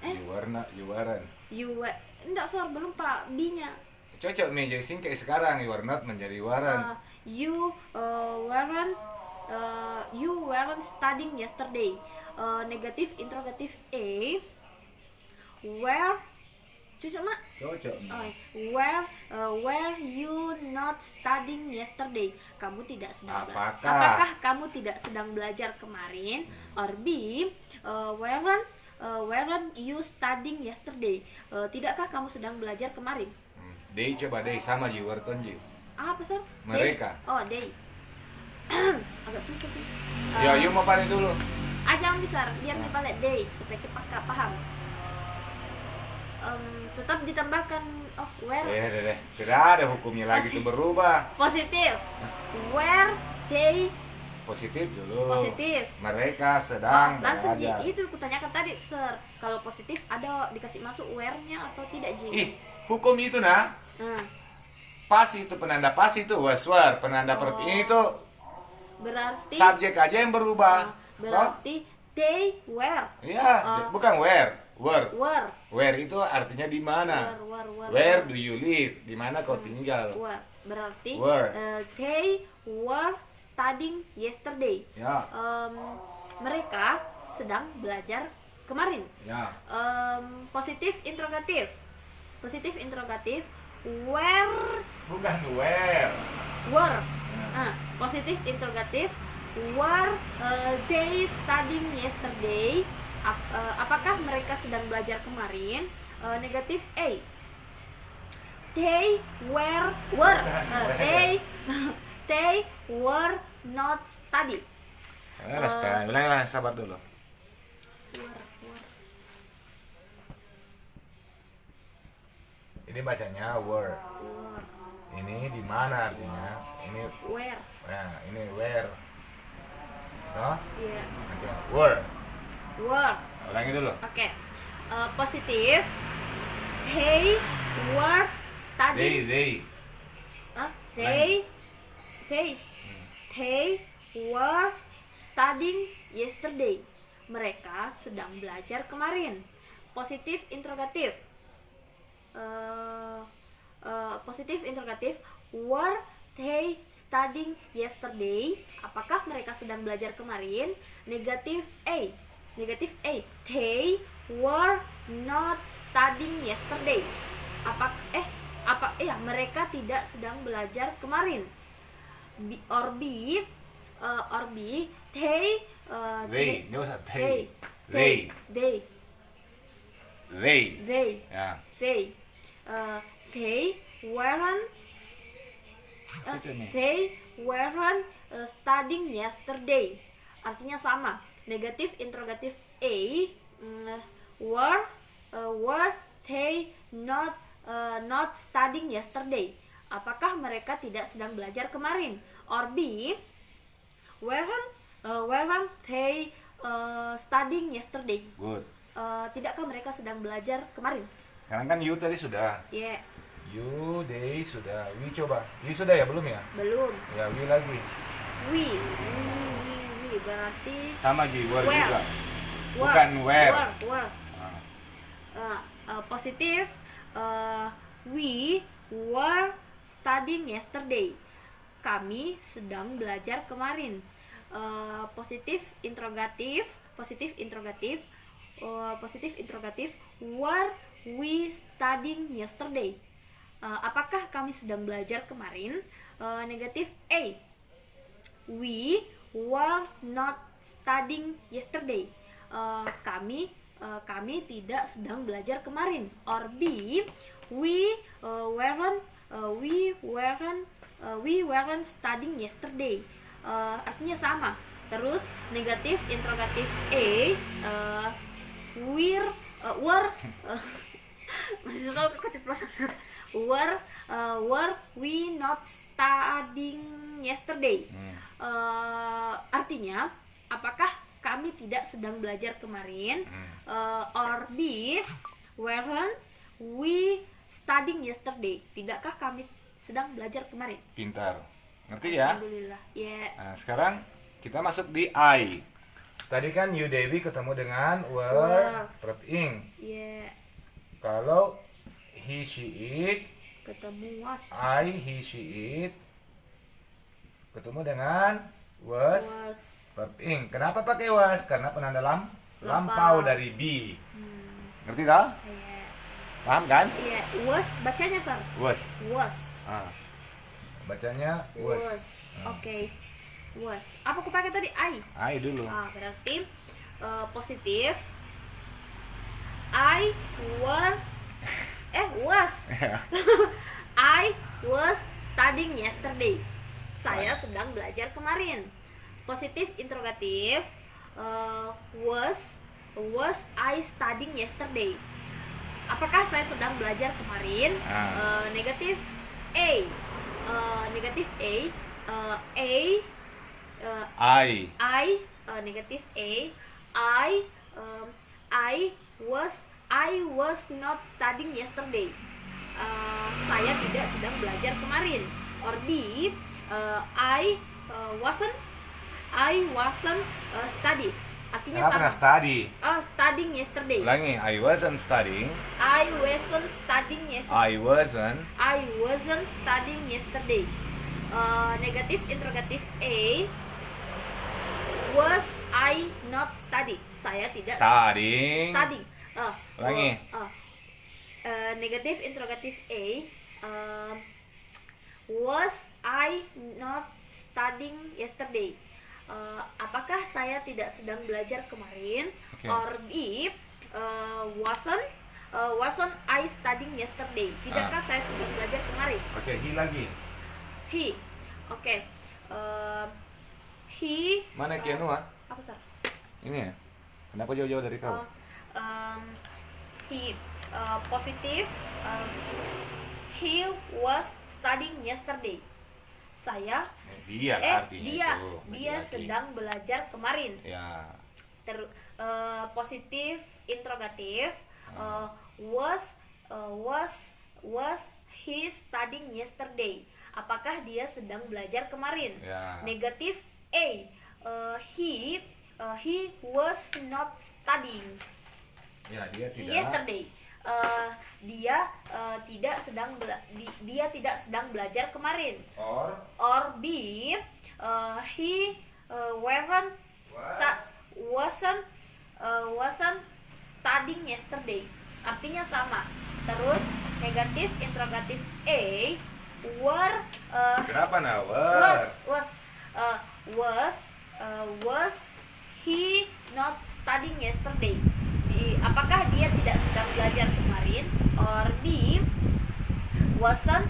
You weren't. You were. Enggak sir, belum pak B-nya. Cocok menjadi kayak sekarang. You were not menjadi weren't. You weren't studying yesterday. Negatif interrogatif A. Where? Cocok mak? Cocok. Were you not studying yesterday? Kamu tidak sedang Apakah? Apakah kamu tidak sedang belajar kemarin? Or B. Weren't you studying yesterday? Tidakkah kamu sedang belajar kemarin? They coba they sama you were tonji. Apa sir? Mereka. They. Oh they. Agak susah sih. Ya, you mau paling dulu. Jangan besar, biar dibalik they supaya cepat paham. Tetap ditambahkan where. Deh. Tidak ada hukumnya lagi itu berubah. Positif. Where they. Positif dulu. Positif. Mereka sedang langsung belajar. Ji, itu kutanyakan tadi sir. Kalau positif ada dikasih masuk where-nya atau tidak Ji? Ih, hukum itu nah. Pas itu penanda pas itu was were, penanda ini itu berarti subjek aja yang berubah. berarti they were. Iya, bukan where. Were. Where itu artinya di mana? Where do you live? Di mana kau tinggal? Were. Berarti Were. They were studying yesterday. Ya. Mereka sedang belajar kemarin. Ya. Positif interrogatif. Positif interrogatif. Where. Bukan where. Were. Positif interrogatif. Were they studying yesterday? Apakah mereka sedang belajar kemarin? Negatif A. They were not study. Ulang, sabar dulu. Ini bacanya were. Ini di mana artinya? Ini Where. Nah, ini where. Toh? Iya. Oke, were. Were. Ulangi dulu. Oke. Positif. They were studying. They were studying yesterday. Mereka sedang belajar kemarin. Positif interrogatif. Positif interrogatif. Were they studying yesterday? Apakah mereka sedang belajar kemarin? Negatif A. They were not studying yesterday. Mereka tidak sedang belajar kemarin. Or B, they. Nggak usah They. Ya. They weren't. Itu nih. They weren't studying yesterday. Artinya sama. Negatif interrogatif A. Were they not studying yesterday? Apakah mereka tidak sedang belajar kemarin? Or B. Weren't they studying yesterday? Good. Tidakkah mereka sedang belajar kemarin? Sekarang kan you tadi sudah. Yeah. You, they sudah. We coba. We sudah ya belum ya? Belum. Ya, we lagi. We berarti Sama Ji, were Where. juga. Bukan where. Were. Positif. We were studying yesterday. kami sedang belajar kemarin? Positif interrogatif, were we studying yesterday? Apakah kami sedang belajar kemarin? Negatif A, we were not studying yesterday. Kami tidak sedang belajar kemarin. Or B, we weren't studying yesterday. Artinya sama. Terus negatif interrogatif A, were masih selalu keceplosan. Were we not studying yesterday? Artinya, apakah kami tidak sedang belajar kemarin? Or B, weren't we studying yesterday? Tidakkah kami sedang belajar kemarin? Pintar. Ngerti ya? Alhamdulillah. Yeah. Nah, sekarang kita masuk di I. Tadi kan you Dewi ketemu dengan were, verb ing. Yeah. Kalau he she it, Ketemu was. I he she it ketemu dengan was, verb ing. Kenapa pakai was? Karena penanda lampau dari be. Ngerti tak? Yeah. Paham kan? Yeah. Was bacanya Sar. Was. Was. Bacanya was. Oke. Was. Apa aku pakai tadi? I dulu. Berarti positif. I was I was studying yesterday. Saya sedang belajar kemarin. Positif interrogatif. Was I studying yesterday? Apakah saya sedang belajar kemarin? Negatif A. Negatif A. Negatif A. I was not studying yesterday. Saya tidak sedang belajar kemarin. Or B, I wasn't study. Artinya Kenapa sama. study? Studying yesterday. Ulangi, I wasn't studying. I wasn't studying yesterday. I wasn't studying yesterday. Negatif interrogatif A. Was I not study? Saya tidak Studying. Ulangi. Negatif interrogatif A. Was I not studying yesterday? Apakah saya tidak sedang belajar kemarin? Okay. Or B, wasn't I studying yesterday? Tidakkah saya sedang belajar kemarin? Oke, he lagi. He. Oke. He. Mana Kianua? Apa Sar? Ini ya. Kenapa jauh-jauh dari kau? He. Positif. He was studying yesterday. Saya. Dia artinya itu. Dia sedang belajar kemarin. Ya. Positif interrogatif. Was he studying yesterday? Apakah dia sedang belajar kemarin? Ya. Negatif A. He was not studying. Ya, dia tidak. Yesterday. Dia tidak sedang belajar kemarin. Or B, he wasn't studying yesterday. Artinya sama. Terus negatif interrogatif A, Kenapa nah? was he not studying yesterday? Apakah dia tidak sedang belajar kemarin? Or B, wasn't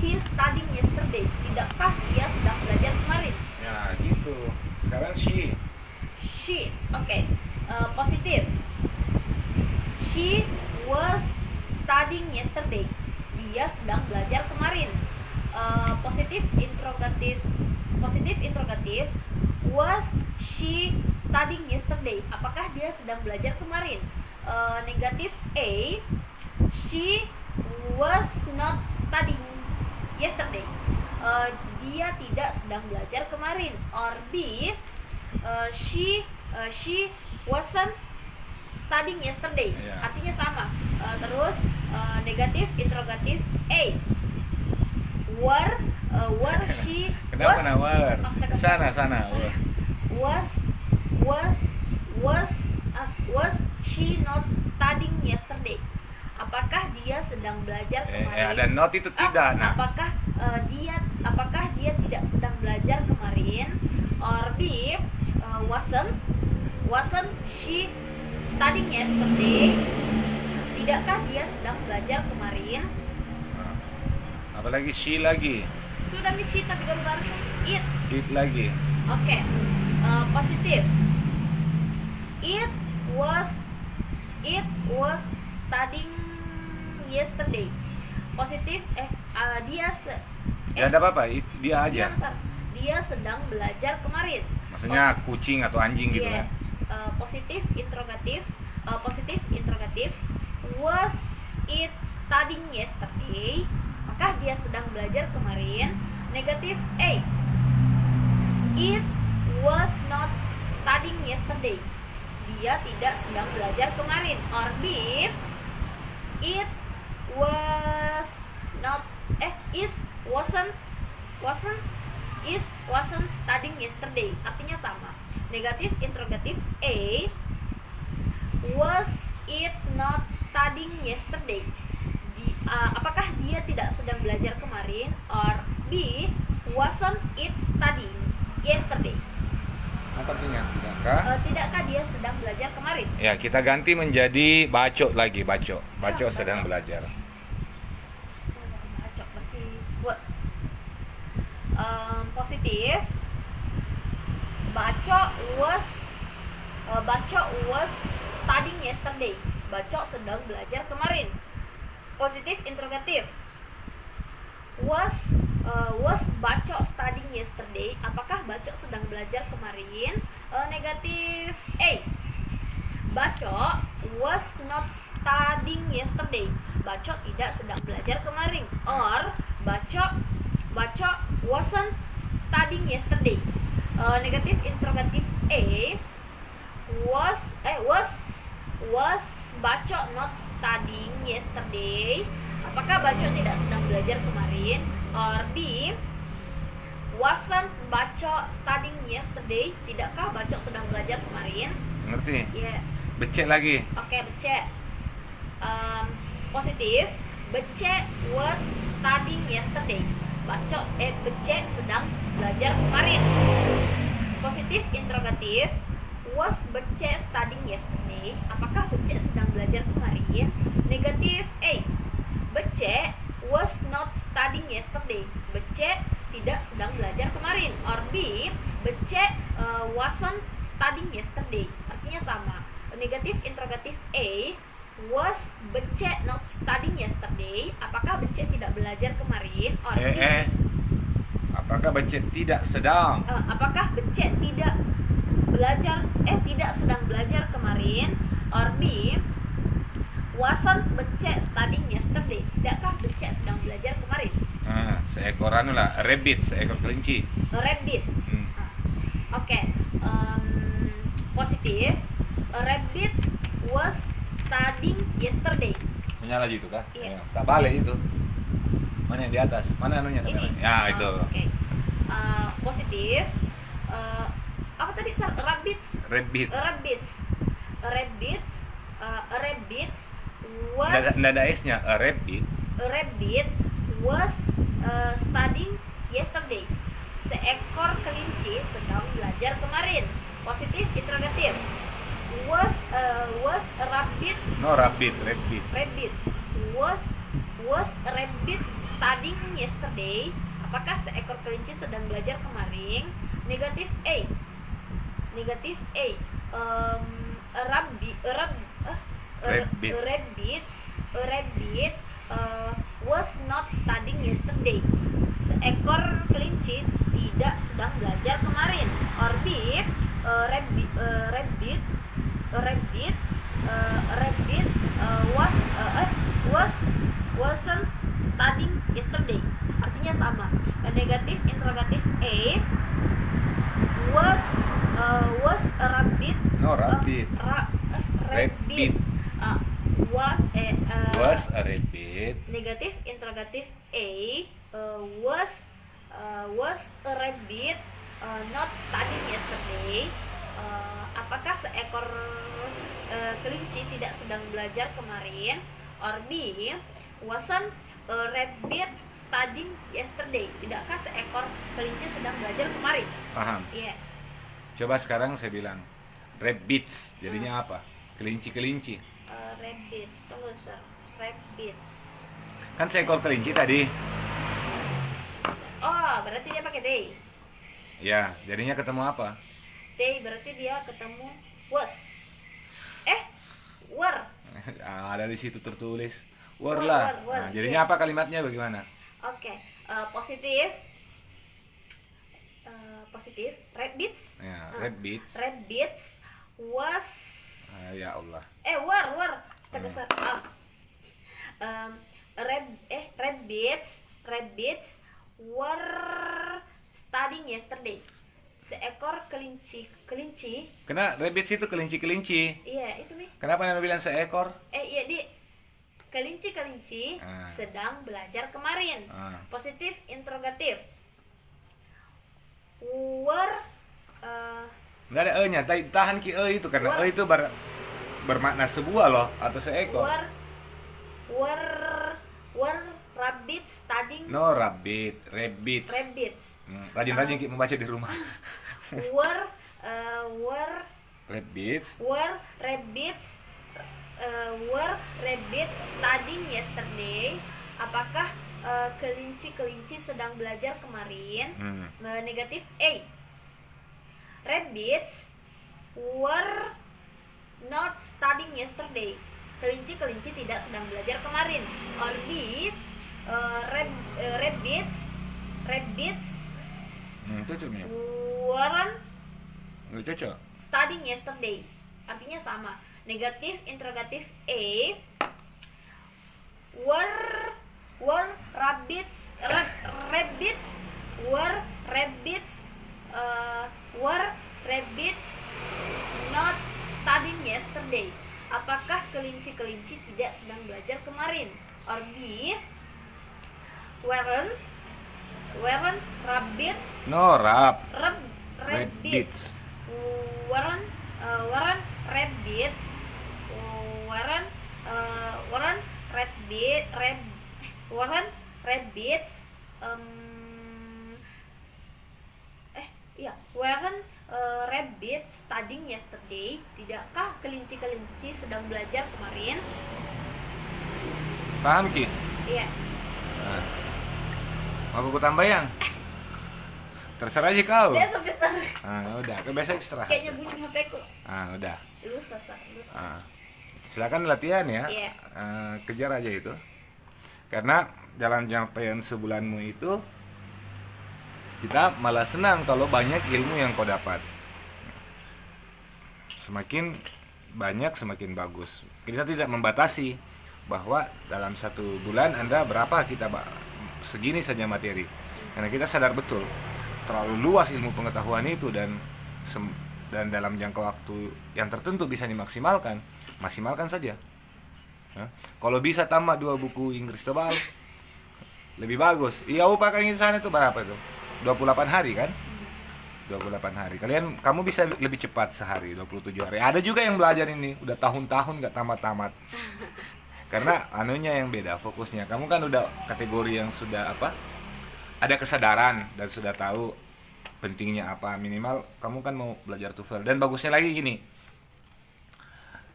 he studying yesterday? Tidakkah dia sedang belajar kemarin? Ya, gitu. Sekarang she. Oke. Positif. She was studying yesterday. Dia sedang belajar kemarin. Positif interrogatif. Was she studying yesterday? Apakah dia sedang belajar kemarin? Negatif A. She was not studying yesterday. Dia tidak sedang belajar kemarin. Or B. She wasn't studying yesterday. Yeah. Artinya sama. Terus negatif interrogatif A. were she Kenapa nawar? Astaga. Sana. was she not studying yesterday? Apakah dia sedang belajar kemarin? Ada not itu tidak. Nah, Apakah dia tidak sedang belajar kemarin? Or B, wasn't she studying yesterday? Tidakkah dia sedang belajar kemarin? apalagi she lagi, Sudah nih she tapi baru it. it lagi. Oke. Positif. It was studying yesterday. Positif. Dia Ya ada apa-apa, dia aja. dia sedang belajar kemarin. Maksudnya kucing atau anjing gitu Iya. kan. Positif interrogatif. Positif interrogatif. Was it studying yesterday? Apakah dia sedang belajar kemarin? Negatif A. It was not studying yesterday. Dia tidak sedang belajar kemarin. Or B. It was not wasn't studying yesterday. Artinya sama. Negatif interrogatif A. Was it not studying yesterday? Apakah dia tidak sedang belajar kemarin? Or B. Wasn't it studying yesterday? Apa artinya? Tidakkah? Tidakkah dia sedang belajar kemarin? Ya, kita ganti menjadi baco lagi, baco. Baco Ya, sedang baco. belajar. Bacok berarti was. Positif. Baco was studying yesterday. Baco sedang belajar kemarin. Positif interrogatif. Was Baco studying yesterday? Apakah Baco sedang belajar kemarin? Negatif A. Baco was not studying yesterday. Baco tidak sedang belajar kemarin. Or Baco wasn't studying yesterday. Negatif interrogatif A. Was Baco not studying yesterday? Apakah Baco tidak sedang belajar kemarin? Or B. Wasn't Baco studying yesterday? Tidakkah Baco sedang belajar kemarin? Ngerti? Ya. Becek lagi. Oke, becek. Positif. Becek was studying yesterday. Becek sedang belajar kemarin. Positif interrogatif. Was Becek studying yesterday? Apakah Becek sedang belajar kemarin? Negatif A. Becek was not studying yesterday. Becek tidak sedang belajar kemarin. Or B. Becek wasn't studying yesterday. Artinya sama. Negatif interrogatif A. Was Becek not studying yesterday? Apakah Becek tidak belajar kemarin? Or B. Apakah becek tidak sedang? Apakah Becek tidak sedang belajar kemarin? Or B. Wasn't Becek studying yesterday? Tidakkah Becek sedang belajar kemarin? Seekor rabbit, seekor kelinci. Rabbit. Oke. Positif. A rabbit was studying yesterday. Menyala gitu kah? Iya. Ya, tak balik itu. Mana yang di atas? Mana anunya? Ini. Ya, itu. Oke. Positif. Apa tadi? Rabbits. Rabbit. Rabbits was Nggak ada S-nya. A rabbit. Was studying yesterday. Seekor kelinci sedang belajar kemarin. Positif interrogatif. Was a rabbit. No, rabbit. Was a rabbit studying yesterday? Apakah seekor kelinci sedang belajar kemarin? Negatif A. A rabbit was not studying yesterday. Seekor kelinci tidak sedang belajar kemarin. Or B. Rabbit wasn't studying yesterday. Artinya sama. Negatif interrogatif A. Was a rabbit. No, rabbit. Rabbit. Was Was a rabbit. Negatif interrogatif A. Was Was a rabbit not studying yesterday? Apakah seekor kelinci tidak sedang belajar kemarin? Or B, wasn't a rabbit studying yesterday? Tidakkah seekor kelinci sedang belajar kemarin? Paham? Iya. Coba sekarang saya bilang rabbits, jadinya apa? Kelinci-kelinci. Rabbits, tunggu sir. Rabbits. Kan seekor kelinci tadi. Oh, berarti dia pakai they. Ya, jadinya ketemu apa? They berarti dia ketemu was. Were. Ada di situ tertulis. Were Were, lah. were, Nah, jadinya iya. apa kalimatnya bagaimana? Oke, positif. Positif. Rabbits. Ya, Ah. rabbits. Rabbits was. Ya Allah. Were. Astaga, sir. Maaf. Rabbits were studying yesterday. Seekor kelinci. Kena rabbits itu kelinci-kelinci. Iya, itu nih. Kenapa Nana bilang seekor? Iya, di kelinci sedang belajar kemarin. Positif interrogatif. Were Nggak ada e-nya, tahan ki e itu karena Were. e itu bermakna sebuah loh atau seekor. were rabbits studying. No, rabbits. Rajin-rajin ki membaca di rumah. Were Rabbits. Were rabbits studying yesterday? Apakah kelinci sedang belajar kemarin? Negatif A. Rabbits were not studying yesterday. Kelinci tidak sedang belajar kemarin. Or B. Rabbits Cocok nih. weren't Nggak cocok. studying yesterday. Artinya sama. Negatif interrogatif A. Were rabbits not studying yesterday? Apakah kelinci tidak sedang belajar kemarin? Or B. Weren't rabbits No, rabbits weren't rabbits studying yesterday? Tidakkah kelinci sedang belajar kemarin? Paham ki? Iya. Mau aku tambah yang? Terserah aja kau. Besok besar. Udah, besok istirahat. Kayaknya bunyi HP ku. Udah. Lusa. Silakan latihan ya. Iya. Kejar aja itu. Karena dalam penyampaian sebulanmu itu kita malah senang kalau banyak ilmu yang kau dapat. Semakin banyak semakin bagus. Kita tidak membatasi bahwa dalam 1 bulan Anda berapa kita segini saja materi. Karena kita sadar betul terlalu luas ilmu pengetahuan itu dan dalam jangka waktu yang tertentu bisa dimaksimalkan, maksimalkan saja. Kalau bisa tambah 2 buku Inggris tebal lebih bagus. Iya, pakai sana itu berapa itu? 28 hari kan? 28 hari. Kamu bisa lebih cepat sehari, 27 hari. Ada juga yang belajar ini udah tahun-tahun gak tamat-tamat. Karena anunya yang beda, fokusnya. Kamu kan udah kategori yang sudah ada kesadaran dan sudah tahu pentingnya apa. Minimal kamu kan mau belajar TOEFL. Dan bagusnya lagi gini,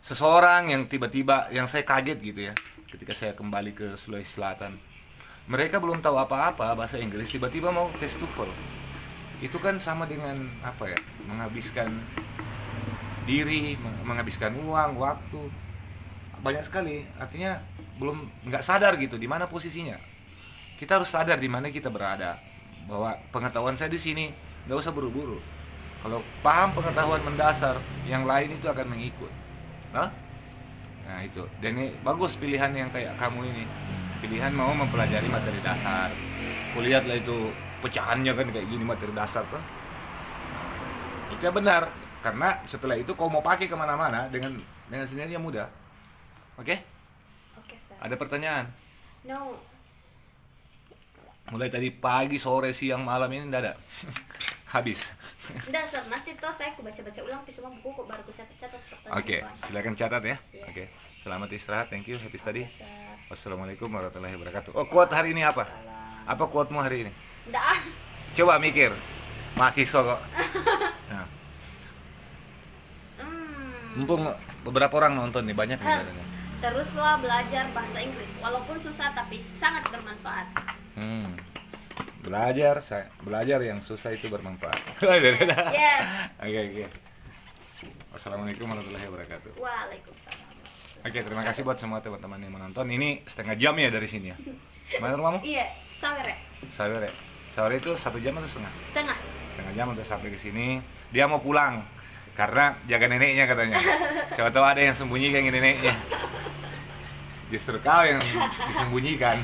seseorang yang tiba-tiba, yang saya kaget gitu ya, ketika saya kembali ke Sulawesi Selatan, mereka belum tahu apa-apa bahasa Inggris, tiba-tiba mau tes TOEFL. Itu kan sama dengan menghabiskan diri, menghabiskan uang, waktu, banyak sekali. Artinya nggak sadar gitu di mana posisinya. Kita harus sadar di mana kita berada, bahwa pengetahuan saya di sini, nggak usah buru-buru. Kalau paham pengetahuan mendasar, yang lain itu akan mengikut. Nah itu. Dan ini bagus pilihan yang kayak kamu ini. Pilihan mau mempelajari materi dasar. Kulihatlah itu pecahannya kan kayak gini, materi dasar tuh. Itu ya benar. Karena setelah itu kau mau pakai kemana-mana dengan sendirinya mudah. Oke? Oke, sir. Ada pertanyaan? No. Mulai tadi pagi, sore, siang, malam ini enggak ada. Habis. Udah, Sir, nanti toh saya aku baca-baca ulang semua buku kok, baru aku catat-catat pertanyaan. Oke, silakan catat ya. Iya. Oke. Selamat istirahat. Thank you. Happy study. Sir. Wassalamualaikum warahmatullahi wabarakatuh. Oh, quote hari ini apa? Apa quote-mu hari ini? Nggak ah. Coba mikir. Mahasiswa kok. Nah, mumpung beberapa orang nonton nih, banyak nih katanya. Teruslah belajar bahasa Inggris, walaupun susah tapi sangat bermanfaat. Belajar yang susah itu bermanfaat. Yes. Oke. Wassalamualaikum warahmatullahi wabarakatuh. Waalaikumsalam. Oke, terima kasih buat semua teman-teman yang menonton. Ini setengah jam ya dari sini ya. Mana rumahmu? Iya, Sawere. Sawere. Sawere itu 1 jam atau setengah? Setengah. Setengah jam untuk sampai ke sini. Dia mau pulang karena jaga neneknya katanya. Siapa tahu ada yang sembunyikan neneknya. Justru kau yang disembunyikan.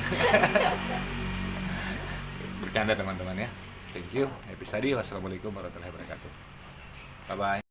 Bercanda teman-teman ya. Thank you. Happy study. Wassalamualaikum warahmatullahi wabarakatuh. Bye bye.